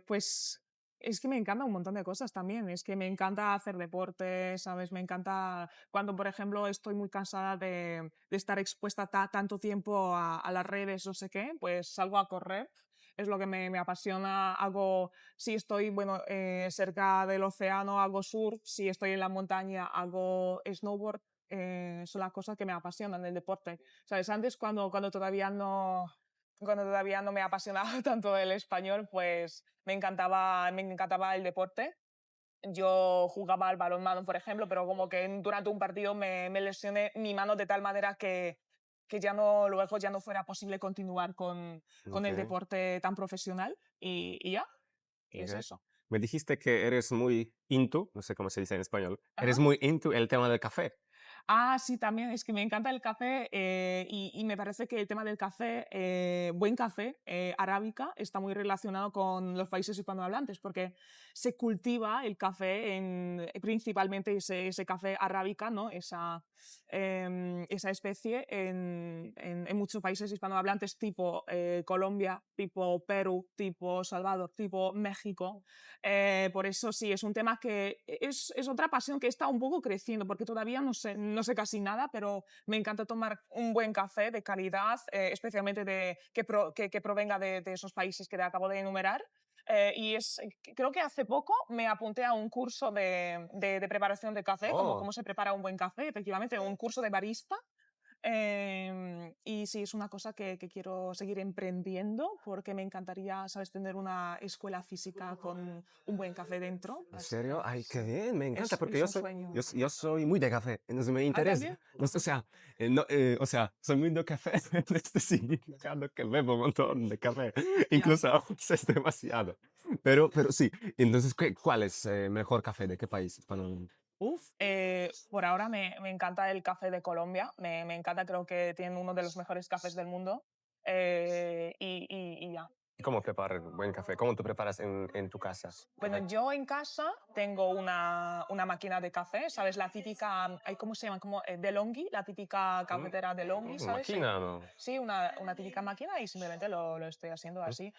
Pues es que me encanta un montón de cosas también. Es que me encanta hacer deporte, ¿sabes? Me encanta cuando, por ejemplo, estoy muy cansada de estar expuesta tanto tiempo a las redes, no sé qué, pues salgo a correr. Es lo que me apasiona. Hago, si estoy, bueno, cerca del océano, hago surf. Si estoy en la montaña, hago snowboard. Son las cosas que me apasionan del deporte. ¿Sabes? Antes, cuando todavía no me apasionaba tanto el español, pues me encantaba el deporte. Yo jugaba al balonmano, por ejemplo, pero como que durante un partido me lesioné mi mano de tal manera que ya no, luego ya no fuera posible continuar con Ok, el deporte tan profesional y ya, y es ok. eso. Me dijiste que eres muy into, no sé cómo se dice en español, eres Ajá. muy into el tema del café. Ah, sí, también, es que me encanta el café y me parece que el tema del café, buen café, arábica, está muy relacionado con los países hispanohablantes porque se cultiva el café principalmente ese café arábica, ¿no? Esa especie en muchos países hispanohablantes tipo Colombia, tipo Perú, tipo Salvador, tipo México. Por eso sí, es un tema que es otra pasión que está un poco creciendo, porque todavía no sé casi nada, pero me encanta tomar un buen café de calidad, especialmente que provenga de esos países que te acabo de enumerar. Creo que hace poco me apunté a un curso de preparación de café, como Oh, cómo se prepara un buen café, efectivamente, un curso de barista. Y sí, es una cosa que quiero seguir emprendiendo porque me encantaría, ¿sabes?, tener una escuela física con un buen café dentro. ¿en Así que serio? Ay, qué bien, me encanta porque es un sueño. yo soy muy de café, entonces me ¿Ah, interesa. también? No sé, o sea, no, o sea, soy muy de café, esto significando que bebo un montón de café, Ya. incluso a veces es demasiado. Pero sí, entonces, ¿cuál es mejor café? ¿De qué país? Uf, por ahora me encanta el café de Colombia. Me encanta, creo que tienen uno de los mejores cafés del mundo. Y ya. ¿Y cómo preparar buen café? ¿Cómo tú preparas en tu casa? Bueno, yo en casa tengo una máquina de café, ¿sabes? La típica, ¿cómo se llama? Como DeLonghi, la típica Mm, cafetera DeLonghi, ¿sabes? Sí, Máquina, ¿no? sí, una típica máquina y simplemente lo estoy haciendo Mm. así.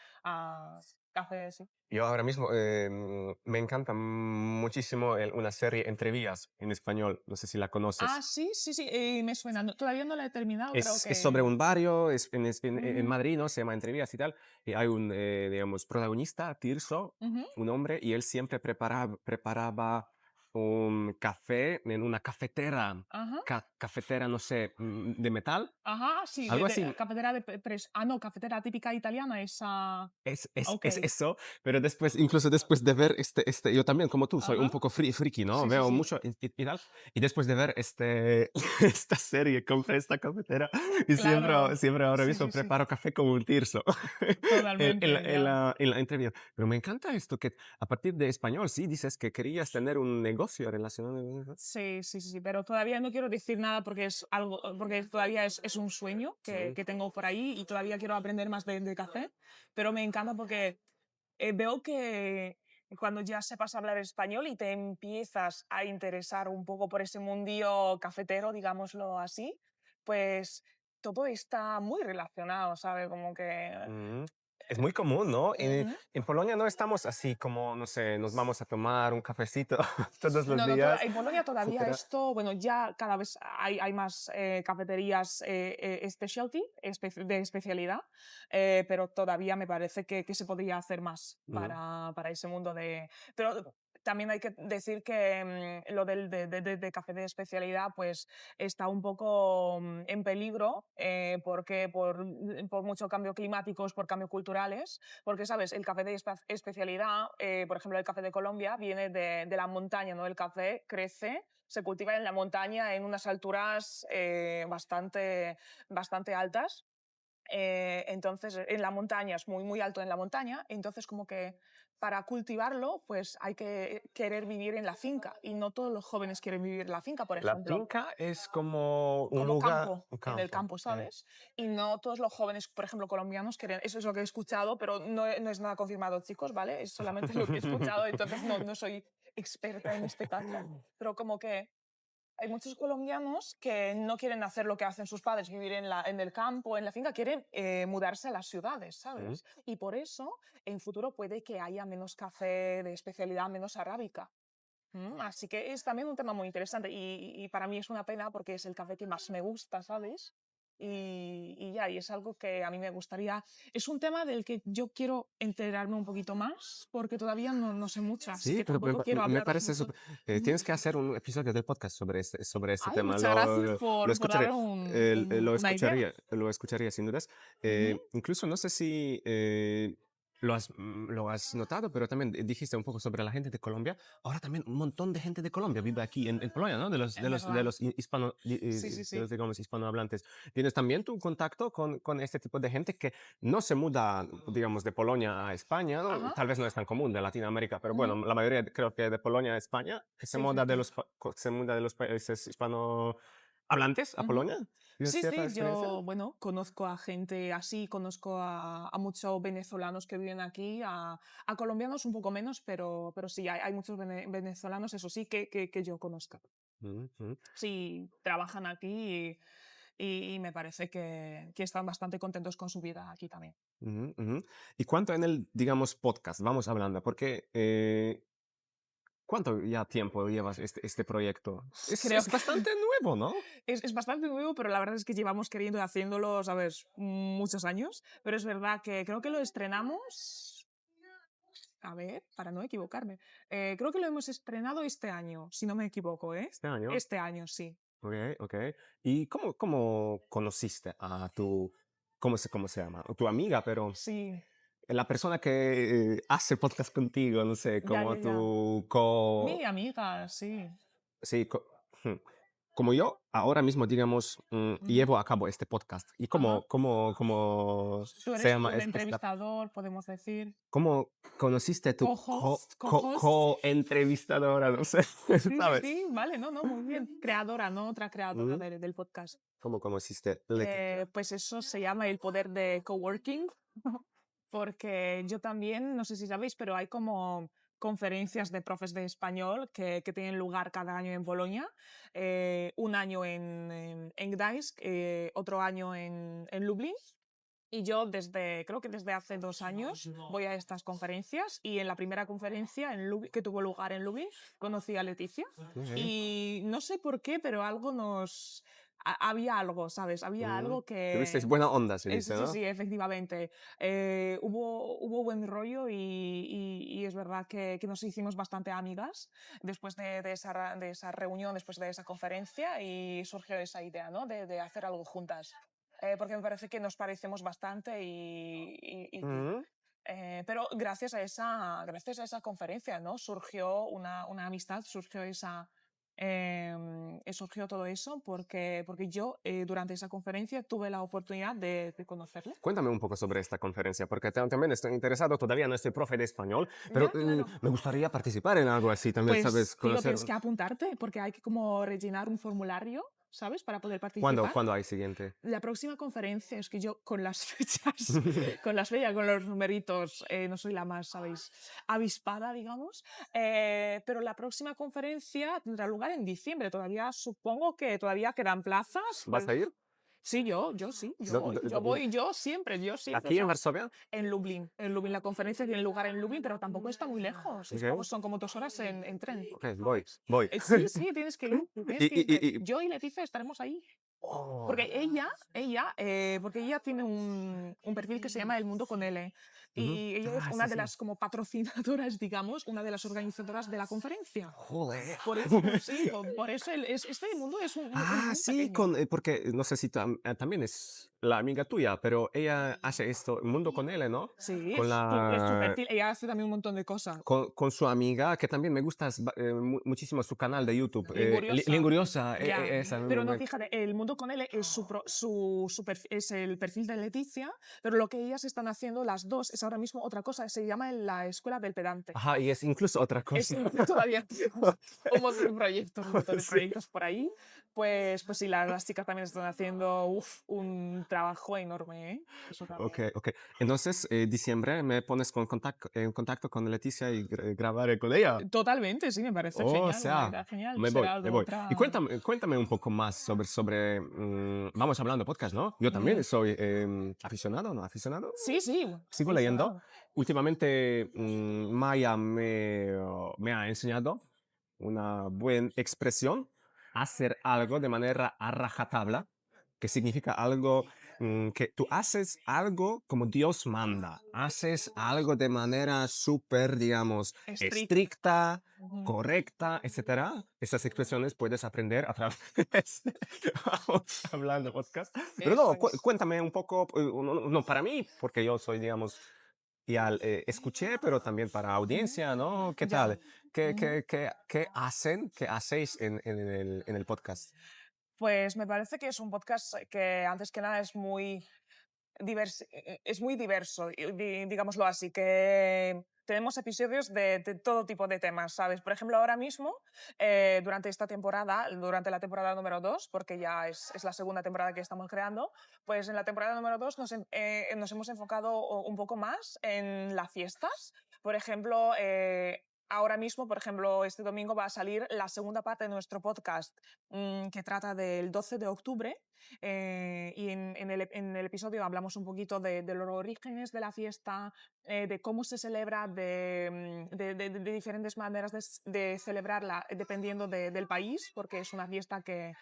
Café, sí. Yo ahora mismo me encanta muchísimo una serie Entre Vías en español, no sé si la Ah, conoces. sí, sí, sí, me suena. Todavía no la he terminado, creo Es sobre que... un barrio en Ujú, Madrid, ¿no? Se llama Entrevías y tal. Y hay un, digamos, protagonista, Tirso, ujú, un hombre, y él siempre preparaba un café en una cafetera, ajá. cafetera, no sé, de metal, Ajá, sí, algo así. cafetera no, cafetera típica italiana, esa... Ok, Es eso, pero después, incluso después de ver yo también, como tú, soy un ajá, poco friki, ¿no? sí, sí, Veo sí, mucho y tal. Y después de ver esta serie, compré esta cafetera y claro, siempre ahora sí, mismo sí, sí, preparo café como un tirso totalmente, ya. en la entrevista. Pero me encanta esto, que a partir de español, sí, dices que querías tener un negocio relacionado. Sí, sí, sí, sí, pero todavía no quiero decir nada porque es algo, porque todavía es un sueño Mm, que tengo por ahí y todavía quiero aprender más de café, pero me encanta porque veo que cuando ya sepas hablar español y te empiezas a interesar un poco por ese mundillo cafetero, digámoslo así, pues todo está muy relacionado, ¿sabes? Como que... mm. Es muy común, ¿no? Ujú. En Polonia no estamos así como, no sé, nos vamos a tomar un cafecito todos los No, no, días, en Polonia todavía etcétera. esto, bueno, ya cada vez hay más cafeterías specialty, de especialidad, pero todavía me parece que se podría hacer más Mm, para ese mundo de... Pero también hay que decir que lo de café de especialidad pues está un poco en peligro porque por mucho cambio climáticos, por cambios culturales, porque, ¿sabes? El café de especialidad, por ejemplo, el café de Colombia, viene de la montaña, ¿no? El café crece, se cultiva en la montaña en unas alturas bastante altas. Entonces, en la montaña, es muy, muy alto en la montaña, entonces como que para cultivarlo, pues hay que querer vivir en la finca y no todos los jóvenes quieren vivir en la finca, por La ejemplo finca es como un como lugar, campo, un en el campo. campo, ¿sabes? Y no todos los jóvenes, por ejemplo, colombianos, quieren, eso es lo que he escuchado, pero no es nada confirmado, chicos, ¿vale? Es solamente lo que he escuchado, entonces no soy experta en este caso, pero como que hay muchos colombianos que no quieren hacer lo que hacen sus padres, vivir en el campo, en la finca, quieren mudarse a las ciudades, Mm, ¿sabes? Y por eso en futuro puede que haya menos café de especialidad, menos arábica. Así que es también un tema muy interesante y para mí es una pena porque es el café que más me gusta, ¿sabes? Y ya, y es algo que a mí me gustaría. Es un tema del que yo quiero enterarme un poquito más porque todavía no sé mucho, así Sí, que pero tampoco quiero me hablaros parece mucho. súper. Tienes que hacer un episodio del podcast sobre este Ay, tema. muchas gracias Lo por escucharé, darme una idea. lo escucharía sin dudas. Ujú. Incluso no sé si lo has notado, pero también dijiste un poco sobre la gente de Colombia. Ahora también un montón de gente de Colombia vive aquí en Polonia, ¿no? Es verdad. Sí, sí, de los, sí. digamos, hispanohablantes. ¿Tienes también tu contacto con este tipo de gente que no se muda, digamos, de Polonia a España, ¿no? Ajá. Tal vez no es tan común de Latinoamérica, pero bueno, Ujú. la mayoría creo que de Polonia a España, que Sí, sí, sí. se muda de los países hispanohablantes a Ujú. Polonia. ¿Tienes Sí, cierta sí, experiencia? yo, bueno, conozco a gente así, conozco a muchos venezolanos que viven aquí, a colombianos un poco menos, pero sí, hay muchos venezolanos, eso sí, que yo conozco. Ujú, Sí, trabajan aquí y me parece que están bastante contentos con su vida aquí también. ujú, ujú. ¿Y cuánto en el, digamos, podcast vamos hablando? Porque, ¿cuánto ya tiempo llevas este proyecto? Creo Es que bastante nuevo, ¿no? es bastante nuevo, pero la verdad es que llevamos queriendo y haciéndolo, ¿sabes? Muchos años, pero es verdad que creo que lo estrenamos, a ver, para no equivocarme, creo que lo hemos estrenado este año, si no me equivoco, ¿eh? Este año. Este año, sí. Ok, ok. ¿Y cómo conociste a cómo se llama? Tu amiga, pero Sí, la persona que hace podcast contigo, no sé, ya, ya, como ya. tu Mi amiga, sí. sí, como yo ahora mismo, digamos, Ujú. llevo a cabo este podcast. ¿Y Ajá. cómo Tú se eres llama? un entrevistador, podemos decir. ¿Cómo conociste tu Co-host, co-host. co-entrevistadora? No sé, Sí, sí, ¿sabes? sí, vale, no, no, muy bien. Creadora, ¿no? Otra creadora Mm, del podcast. ¿Cómo conociste Leticia? Pues eso se llama el poder de coworking, porque yo también, no sé si sabéis, pero hay como conferencias de profes de español que tienen lugar cada año en Bolonia, un año en Gdańsk, otro año en Lublin. Y yo creo que desde hace 2 años voy a estas conferencias y en la primera conferencia que tuvo lugar en Lublin conocí a Leticia Ok. y no sé por qué, pero había algo, ¿sabes? Había Mm, algo Tuvisteis que... buena onda, se dice, Sí, sí, ¿no? sí, efectivamente. Hubo buen rollo y es verdad que nos hicimos bastante amigas después de esa reunión, después de esa conferencia y surgió esa idea, ¿no? De hacer algo juntas. Porque me parece que nos parecemos bastante Mm, pero gracias a esa conferencia, ¿no? Surgió una amistad, surgió todo eso porque yo durante esa conferencia tuve la oportunidad de conocerle. Cuéntame un poco sobre esta conferencia, porque también estoy interesado, todavía no estoy profe de español, pero Ya, claro. me gustaría participar en algo así, también, ¿sabes? Pues, tío, Conocer. tienes que apuntarte porque hay que como rellenar un formulario, ¿sabes? Para poder ¿Cuándo, participar. cuándo hay siguiente? La próxima conferencia es que yo con las fechas, con los numeritos, no soy la más, ¿sabéis? Avispada, digamos. Pero la próxima conferencia tendrá lugar en diciembre. Todavía supongo que todavía quedan plazas. ¿Vas Pues a ir? sí, yo sí, yo Do- voy. do- Yo do- voy, yo siempre. O ¿Aquí en sea, Varsovia? en Lublin. En Lublin. La conferencia tiene lugar en Lublin, pero tampoco está muy lejos. Ok, Son como 2 horas en tren. ok, voy, voy. Sí, sí, tienes que ir. Y, Tienes que y, irte. y, y- Yo y Leticia estaremos ahí. Oh, Porque ella tiene un perfil que se llama El Mundo con L. ujú. Y ella es Ah, una sí, de sí. las como patrocinadoras, digamos, una de las organizadoras de la conferencia. Joder. Por eso, sí, por eso este mundo es un Ah, mundo sí, pequeño. porque no sé si también es la amiga tuya, pero ella hace esto, Mundo con L, ¿no? Sí, Con es su perfil. Ella hace también un montón de cosas. con su amiga, que también me gusta muchísimo su canal de YouTube, Linguriosa. Linguriosa, Ya. esa, Pero no, fíjate, El Mundo Mundo con L es, es el perfil de Leticia, pero lo que ellas están haciendo las dos es ahora mismo otra cosa, se llama la Escuela del Pedante. Ajá, y es incluso otra Es cosa. todavía tenemos un montón de Sí. proyectos por ahí. Pues sí, las chicas también están haciendo un trabajo enorme, ¿eh? Eso Ok, también. ok. Entonces, diciembre me pones en contacto con Leticia y grabaré con ella. Totalmente, sí, me parece O genial, una sea, idea genial. me voy, Será me algo voy. Y otra. cuéntame un poco más vamos hablando podcast, ¿no? Yo también Mm, soy aficionado, ¿no? Aficionado. sí, sí, Sigo leyendo. aficionado. Últimamente, Maya me ha enseñado una buena expresión, hacer algo de manera a rajatabla, que significa algo que tú haces algo como Dios manda, haces algo de manera súper, digamos, Estricta. estricta, Ujú. correcta, etcétera. Esas expresiones puedes aprender a través de vamos hablando podcast. Pero Eso no, es. cuéntame un poco, no para mí, porque yo soy, digamos, ya escuché, pero también para Ujú. audiencia, ¿no? ¿Qué Ya. tal? Ujú. Qué hacéis en el podcast? Pues me parece que es un podcast que antes que nada es muy es muy diverso, digámoslo así, que tenemos episodios de todo tipo de temas, ¿sabes? Por ejemplo, ahora mismo, durante esta temporada, durante la temporada número 2, porque ya es la segunda temporada que estamos creando, pues en la temporada número 2 nos hemos enfocado un poco más en las fiestas. Por ejemplo, ahora mismo, por ejemplo, este domingo va a salir la segunda parte de nuestro podcast que trata del 12 de octubre y en el episodio hablamos un poquito de los orígenes de la fiesta, de cómo se celebra, de diferentes maneras de celebrarla dependiendo del país, porque es una fiesta que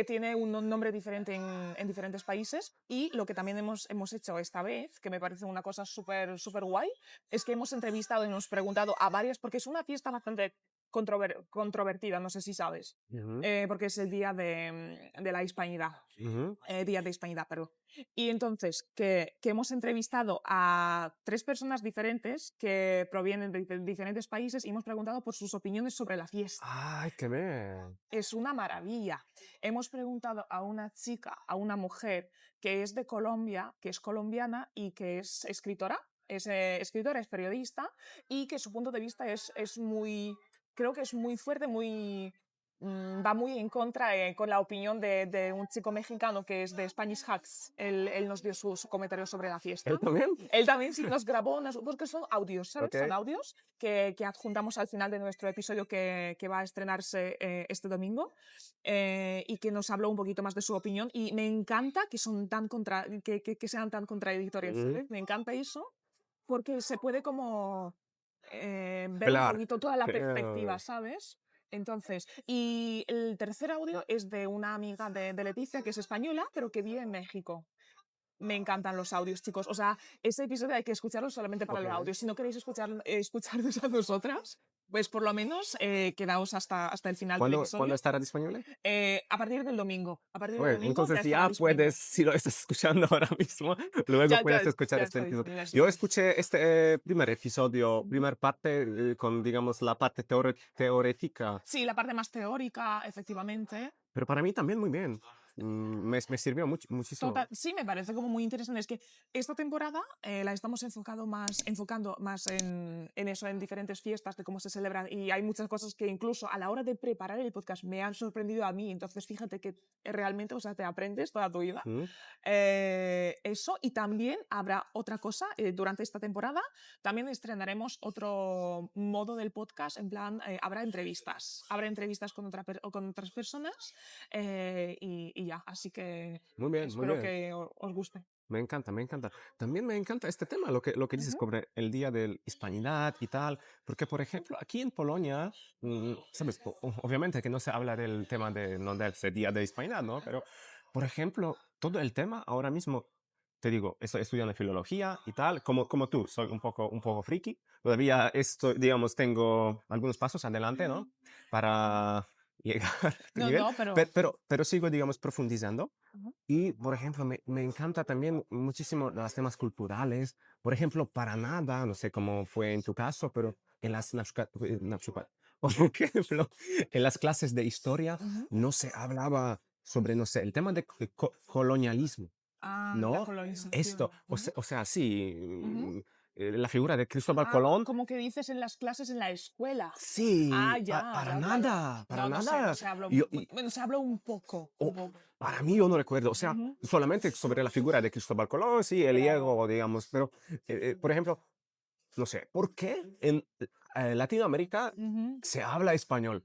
tiene un nombre diferente en diferentes países. Y lo que también hemos hecho esta vez, que me parece una cosa súper súper guay, es que hemos entrevistado y hemos preguntado a varias, porque es una fiesta bastante controvertida, no sé si sabes, Ujú, porque es el día de la Hispanidad. ujú. Día de Hispanidad, perdón. Y entonces, que hemos entrevistado a 3 personas diferentes que provienen de diferentes países y hemos preguntado por sus opiniones sobre la fiesta. Ay, qué bien. Es una maravilla. Hemos preguntado a una chica, a una mujer que es de Colombia, que es colombiana y que es escritora. Es escritora, es periodista y que su punto de vista es muy, creo que es muy fuerte, va muy en contra con la opinión de un chico mexicano que es de Spanish Hacks. Él nos dio su comentario sobre la ¿Él fiesta. también? Él también sí nos grabó porque son audios, ¿sabes? Ok. Son audios que adjuntamos al final de nuestro episodio que va a estrenarse este domingo y que nos habló un poquito más de su opinión. Y me encanta que, que sean tan contradictorios, Ujú. ¿sabes? Me encanta eso porque se puede como ver un Claro. poquito toda la perspectiva, Creo. ¿sabes? Entonces, y el tercer audio es de una amiga de Leticia que es española, pero que vive en México. Me encantan los audios, chicos. O sea, ese episodio hay que escucharlo solamente para Ok. los audios. Si no queréis escucharnos a nosotras, pues por lo menos quedaos hasta el final del ¿Cuándo episodio. estará disponible? A partir del domingo. A partir del Bueno, domingo ya entonces estará ya disponible. puedes, si lo estás escuchando ahora mismo, luego Ya, ya, puedes escuchar ya este está episodio. disponible. Yo Sí. escuché este primer episodio, Ujú. primer parte, con, digamos, la parte teórica, Sí, la parte más teórica, efectivamente. pero para mí también muy bien. Me sirvió muchísimo. Total, sí, me parece como muy interesante. Es que esta temporada la estamos enfocando más en eso, en diferentes fiestas, de cómo se celebran. Y hay muchas cosas que incluso a la hora de preparar el podcast me han sorprendido a mí. Entonces, fíjate que realmente, o sea, te aprendes toda tu vida. Mm, Eso, y también habrá otra cosa durante esta temporada. También estrenaremos otro modo del podcast, en plan, habrá entrevistas. Habrá entrevistas con otras personas y ya, así que Muy bien, muy espero bien. que os guste. Me encanta, me encanta. También me encanta este tema, lo que dices Ujú, sobre el Día de la Hispanidad y tal, porque, por ejemplo, aquí en Polonia, sabes, obviamente que no se habla del tema de, no de ese Día de Hispanidad, ¿no? Pero, por ejemplo, todo el tema ahora mismo, te digo, estoy estudiando filología y tal, como tú, soy un poco friki, todavía esto, digamos, tengo algunos pasos adelante, ujú. ¿no? Para llegar a tu No, nivel, no, pero. pero sigo, digamos, profundizando. Ujú, Y, por ejemplo, me encanta también muchísimo los temas culturales. Por ejemplo, para nada, no sé cómo fue en tu caso, pero en las, por ejemplo, en las clases de historia ujú. no se hablaba sobre, no sé, el tema de colonialismo, Ah, la ¿no? Esto, colonización. o sea, sí, Ujú. la figura de Cristóbal Ah, Colón, como que dices en las clases en la escuela. Ah, sí, ya, para ya, ya, ya. nada, para No, no sé, no nada. se habló, Yo, bueno, se habló un poco, o un poco. para mí yo no recuerdo, o sea, Ujú, solamente sobre la figura de Cristóbal Colón, sí, el claro. Diego, digamos, pero, por ejemplo, no sé, ¿por qué en Latinoamérica Ujú, se habla español?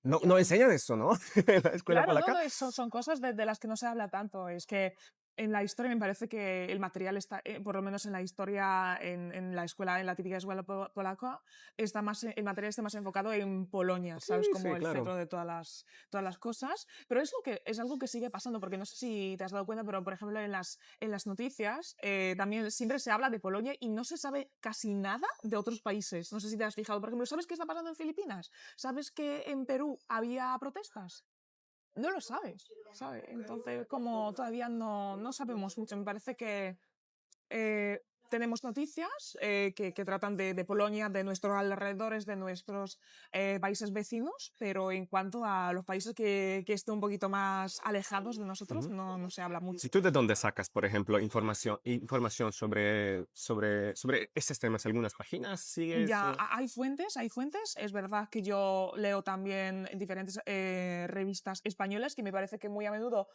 No, no ya. enseñan eso, ¿no? En la escuela Claro, no, polaca. no, son cosas de las que no se habla tanto. Es que en la historia me parece que el material está, por lo menos en la historia, en la escuela, en la típica escuela polaca, está más, el material está más enfocado en Polonia, Sí, ¿sabes? Como sí, el claro. centro de todas las cosas. Pero es algo que sigue pasando, porque no sé si te has dado cuenta, pero por ejemplo en las noticias también siempre se habla de Polonia y no se sabe casi nada de otros países. No sé si te has fijado. Por ejemplo, ¿sabes qué está pasando en Filipinas? ¿Sabes que en Perú había protestas? No lo sabes, ¿sabes? Entonces, como todavía no sabemos mucho, me parece que eh, tenemos noticias que tratan de Polonia, de nuestros alrededores, de nuestros países vecinos, pero en cuanto a los países que estén un poquito más alejados de nosotros, Ujú. no se habla ¿Y mucho. tú de dónde sacas, por ejemplo, información sobre estos temas? ¿Algunas páginas sigues? Ya, hay fuentes. Es verdad que yo leo también diferentes revistas españolas que me parece que muy a menudo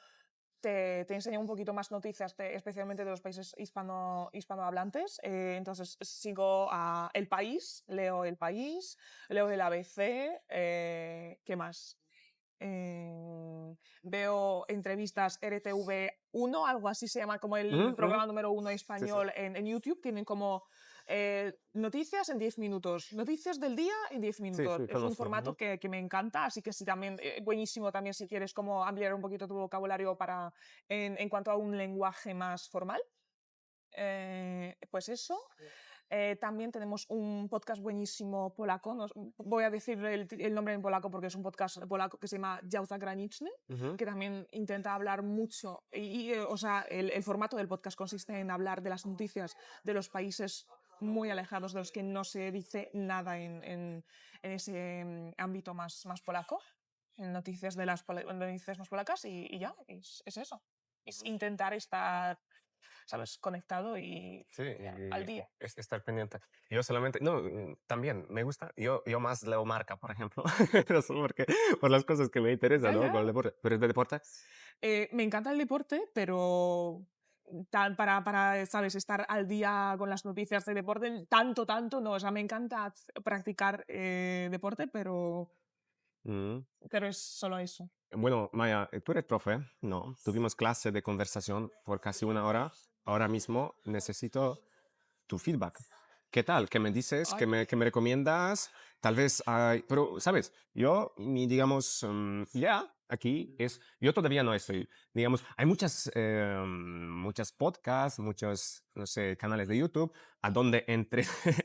te enseña un poquito más noticias, especialmente de los países hispanohablantes. Entonces sigo a El País, leo El País, leo el ABC, ¿qué más? Veo entrevistas RTV1, algo así se llama, como Ujú, el ujú. programa número uno Sí, sí. español en YouTube. Tienen como noticias en 10 minutos, noticias del día en 10 Sí, minutos. sí, Es un conozco. formato Ujú. que me encanta, así que sí, también buenísimo también si quieres como ampliar un poquito tu vocabulario para, en cuanto a un lenguaje más formal. Pues eso. También tenemos un podcast buenísimo polaco. Voy a decir el nombre en polaco porque es un podcast polaco que se llama Jauza Graniczny, Ujú. que también intenta hablar mucho. O sea, el formato del podcast consiste en hablar de las noticias de los países muy alejados de los que no se dice nada en ese ámbito más polaco, en noticias de noticias más polacas y ya, es eso. Es intentar estar, ¿sabes? Conectado Sí, y ya, al día. estar pendiente. Yo solamente, no, también me gusta. Yo más leo Marca, por ejemplo, pero solo porque, por las cosas que me interesan, Ya, ¿no? ya. Con el deporte. Pero es de deporte. Me encanta el deporte, pero para, ¿sabes? Estar al día con las noticias de deporte, tanto, no. O sea, me encanta practicar deporte, Mm. pero es solo eso. Bueno, Maya, tú eres profe, ¿no? Tuvimos clase de conversación por casi una hora. Ahora mismo necesito tu feedback. ¿Qué tal? ¿Qué me dices? Ay, Qué me recomiendas? Tal vez hay, pero, ¿sabes? Yo, mi, digamos, ya aquí es, yo todavía no estoy, digamos, hay muchas podcasts, muchos, no sé, canales de YouTube a donde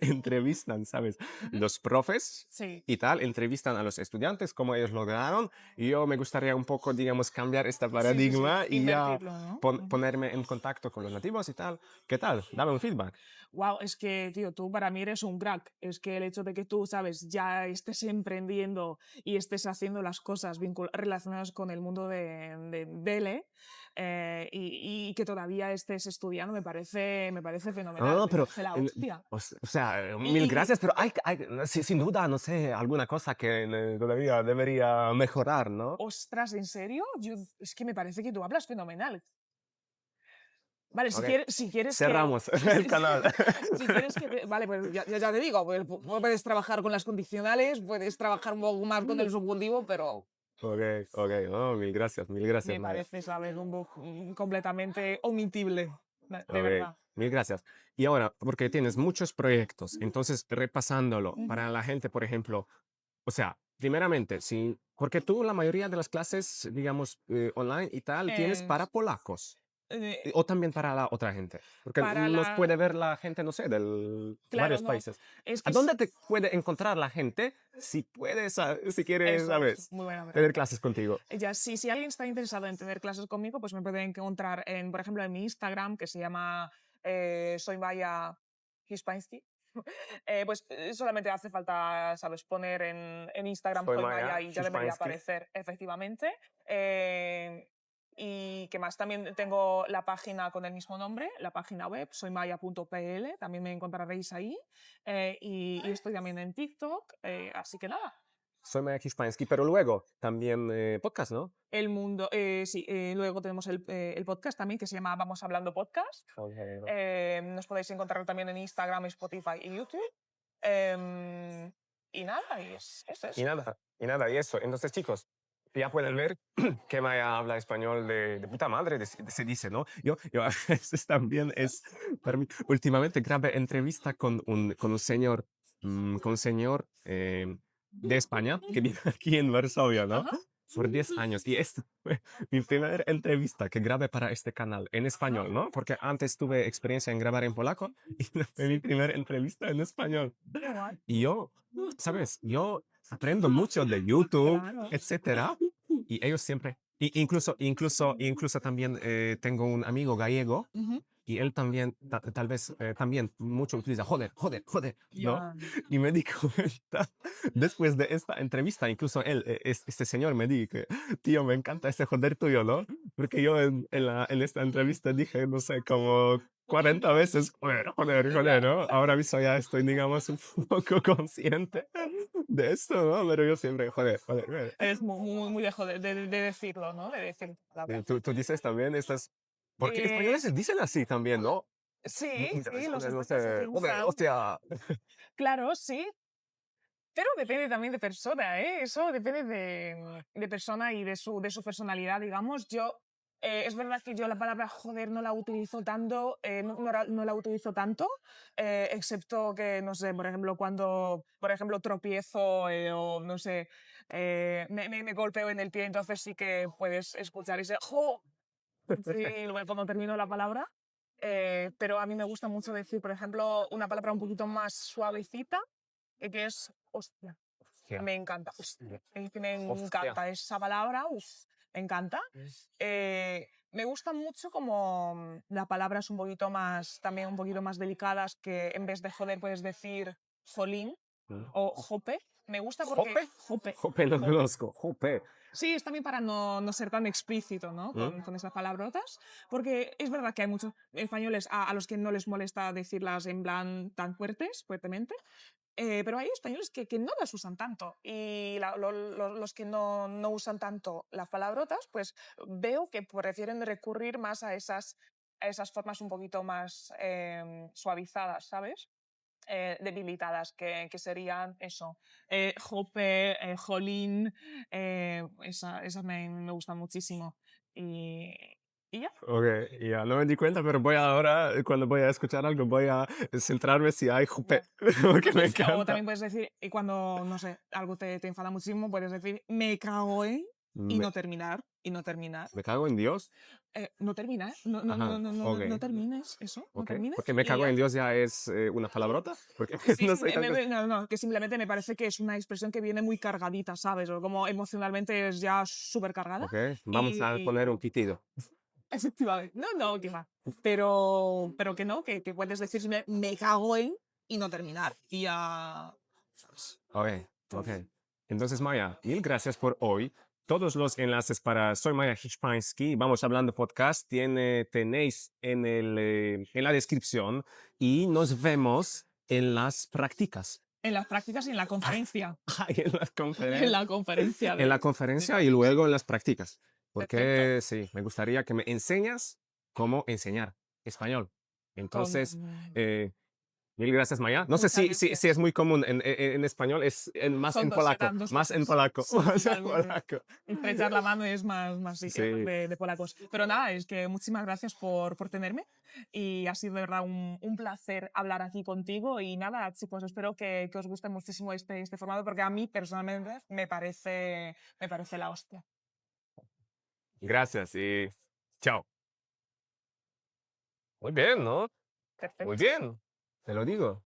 entrevistan, ¿sabes? ujú. Los profes Sí, y tal, entrevistan a los estudiantes, cómo ellos lograron. Y yo me gustaría un poco, digamos, cambiar este sí. paradigma y ya Invertirlo, ¿no? ponerme en contacto con los nativos y tal. ¿Qué tal? Dame un feedback. Wow, es que, tío, tú para mí eres un crack. Es que el hecho de que tú, sabes, ya estés emprendiendo y estés haciendo las cosas relacionadas con el mundo de Dele y que todavía estés estudiando me parece No, fenomenal, no, me pero, parece la eh, hostia. o sea, Y, mil y- gracias, pero sin duda, no sé, alguna cosa que todavía debería mejorar, ¿no? ostras, ¿en serio? Es que me parece que tú hablas fenomenal. Vale, Ok, si quieres que... cerramos el canal. Si quieres que vale, pues ya te digo, pues, puedes trabajar con las condicionales, puedes trabajar un poco más con el subjuntivo, pero Ok, ok, no, mil gracias, me Maya. parece, ¿sabes? Completamente omitible, de Ok, verdad. mil gracias. Y ahora, porque tienes muchos proyectos, entonces repasándolo, Ujú. para la gente, por ejemplo, o sea, primeramente, sí, porque tú la mayoría de las clases, digamos, online y tal, tienes Eh, para polacos. eh, O también para la otra gente, porque para nos la... puede ver la gente, no sé, de Claro, varios no, países. es ¿A que dónde te puede encontrar la gente si puedes, si quieres, eso, sabes, muy buena tener pregunta. clases contigo? Ya, si alguien está interesado en tener clases conmigo, pues me puede encontrar por ejemplo, en mi Instagram, que se llama Soy Maya Hiszpański. Solamente hace falta, ¿sabes? Poner en Instagram Soy Soy Maya Maya y ya debería Hiszpański. aparecer, efectivamente. Y qué más, también tengo la página con el mismo nombre, la página web, soymaya.pl, también me encontraréis ahí. Y estoy también en TikTok, así que nada. Soy Maya Hiszpański, pero luego también podcast, ¿no? El mundo, sí, luego tenemos el podcast también que se llama Vamos Hablando Podcast. Okay. Nos podéis encontrar también en Instagram, Spotify y YouTube. Em, y nada, es eso. Y nada, y eso. Entonces, chicos, ya pueden ver que Maya habla español de puta madre, se dice, ¿no? Yo a veces también es, para mí, últimamente grabé entrevista con un señor, con un señor de España que vive aquí en Varsovia, ¿no? Ajá. Por 10 años. Y esta fue mi primera entrevista que grabé para este canal en español, ¿no? Porque antes tuve experiencia en grabar en polaco y fue mi primera entrevista en español. Qué guay. Y yo, ¿sabes? Yo aprendo mucho de YouTube, Claro. etcétera. Y ellos siempre, incluso también tengo un amigo gallego Ujú. y él también, tal vez, también mucho utiliza joder, joder, joder, ¿no? Ya. Y me di cuenta, después de esta entrevista, incluso él, este señor me dijo que, tío, me encanta este joder tuyo, ¿no? Porque yo en esta entrevista dije, no sé, como 40 veces, joder, joder, joder, Ya. ¿no? Ahora mismo ya estoy, digamos, un poco consciente de esto, ¿no? Pero yo siempre, joder, joder, joder. Es muy de, de decirlo, ¿no? De decir la palabra. Tú dices también estas... Porque Eh, españoles se dicen así también, ¿no? sí, sí, los No españoles sé, joder, utilizan. hostia. Claro, sí. Pero depende también de persona, ¿eh? Eso depende de persona y de su personalidad, digamos. Es verdad que yo la palabra joder no la utilizo tanto, no la utilizo tanto, excepto que, no sé, por ejemplo, cuando, por ejemplo, tropiezo o, no sé, me golpeo en el pie, entonces sí que puedes escuchar ese jo, sí, luego cuando termino la palabra. Pero a mí me gusta mucho decir, por ejemplo, una palabra un poquito más suavecita, que es hostia. Hostia, Me encanta. Hostia. Es que me hostia. encanta esa palabra, uf, me encanta. Me gusta mucho como la palabra es un poquito más, también un poquito más delicadas, que en vez de joder puedes decir jolín Mm. o jope. Me gusta porque ¿Jope? jope, Jope no jope. conozco, jope. Sí, es también para no ser tan explícito, ¿no? ¿Mm? Con esas palabrotas, porque es verdad que hay muchos españoles a los que no les molesta decirlas en plan tan fuertes, fuertemente, pero hay españoles que no las usan tanto y los que no usan tanto las palabrotas, pues veo que prefieren recurrir más a esas formas un poquito más suavizadas, ¿sabes? Debilitadas, que serían eso, jope, jolín, esas me gustan muchísimo. Y, y ya. Ok, ya no me di cuenta, pero voy ahora, cuando voy a escuchar algo, voy a centrarme si hay jope, Ya. porque me O encanta. también puedes decir, y cuando, no sé, algo te enfada muchísimo, puedes decir, me cago en, y Me, no terminar, y no terminar. me cago en Dios. No terminar, Ajá, ok, no termines eso, no ok. termines Porque me y cago ya. en Dios ya es una palabrota, porque Sí, no soy tan... no, que simplemente me parece que es una expresión que viene muy cargadita, ¿sabes? O como emocionalmente es ya súper cargada. Ok, vamos a Y poner un pitido. efectivamente, no, que va. Pero que no, que puedes decir me cago en y no terminar. Y ya. ¿Sabes? Ok, ok. Pues, Entonces, Maya, mil gracias por hoy. Todos los enlaces para Soy Maya Hiszpański, Vamos Hablando Podcast, tenéis en la descripción y nos vemos en las prácticas. en las prácticas y en la conferencia. En la En la conferencia en la de conferencia y París. luego en las prácticas. Perfecto. Porque sí, me gustaría que me enseñas cómo enseñar español. Con Entonces, eh, mil gracias, Maya. No sé muchas si es gracias. muy común en español, más Son en dos, polaco, serán dos más en cosas. polaco, Sí, más en totalmente. polaco. Estrechar la mano es más, sí, es más Sí, de polacos. Pero nada, es que muchísimas gracias por tenerme y ha sido de verdad un placer hablar aquí contigo y nada, chicos, espero que os guste muchísimo este formato porque a mí personalmente me parece la hostia. gracias y chao. Muy bien, ¿no? Muy Perfecto. bien, te lo digo.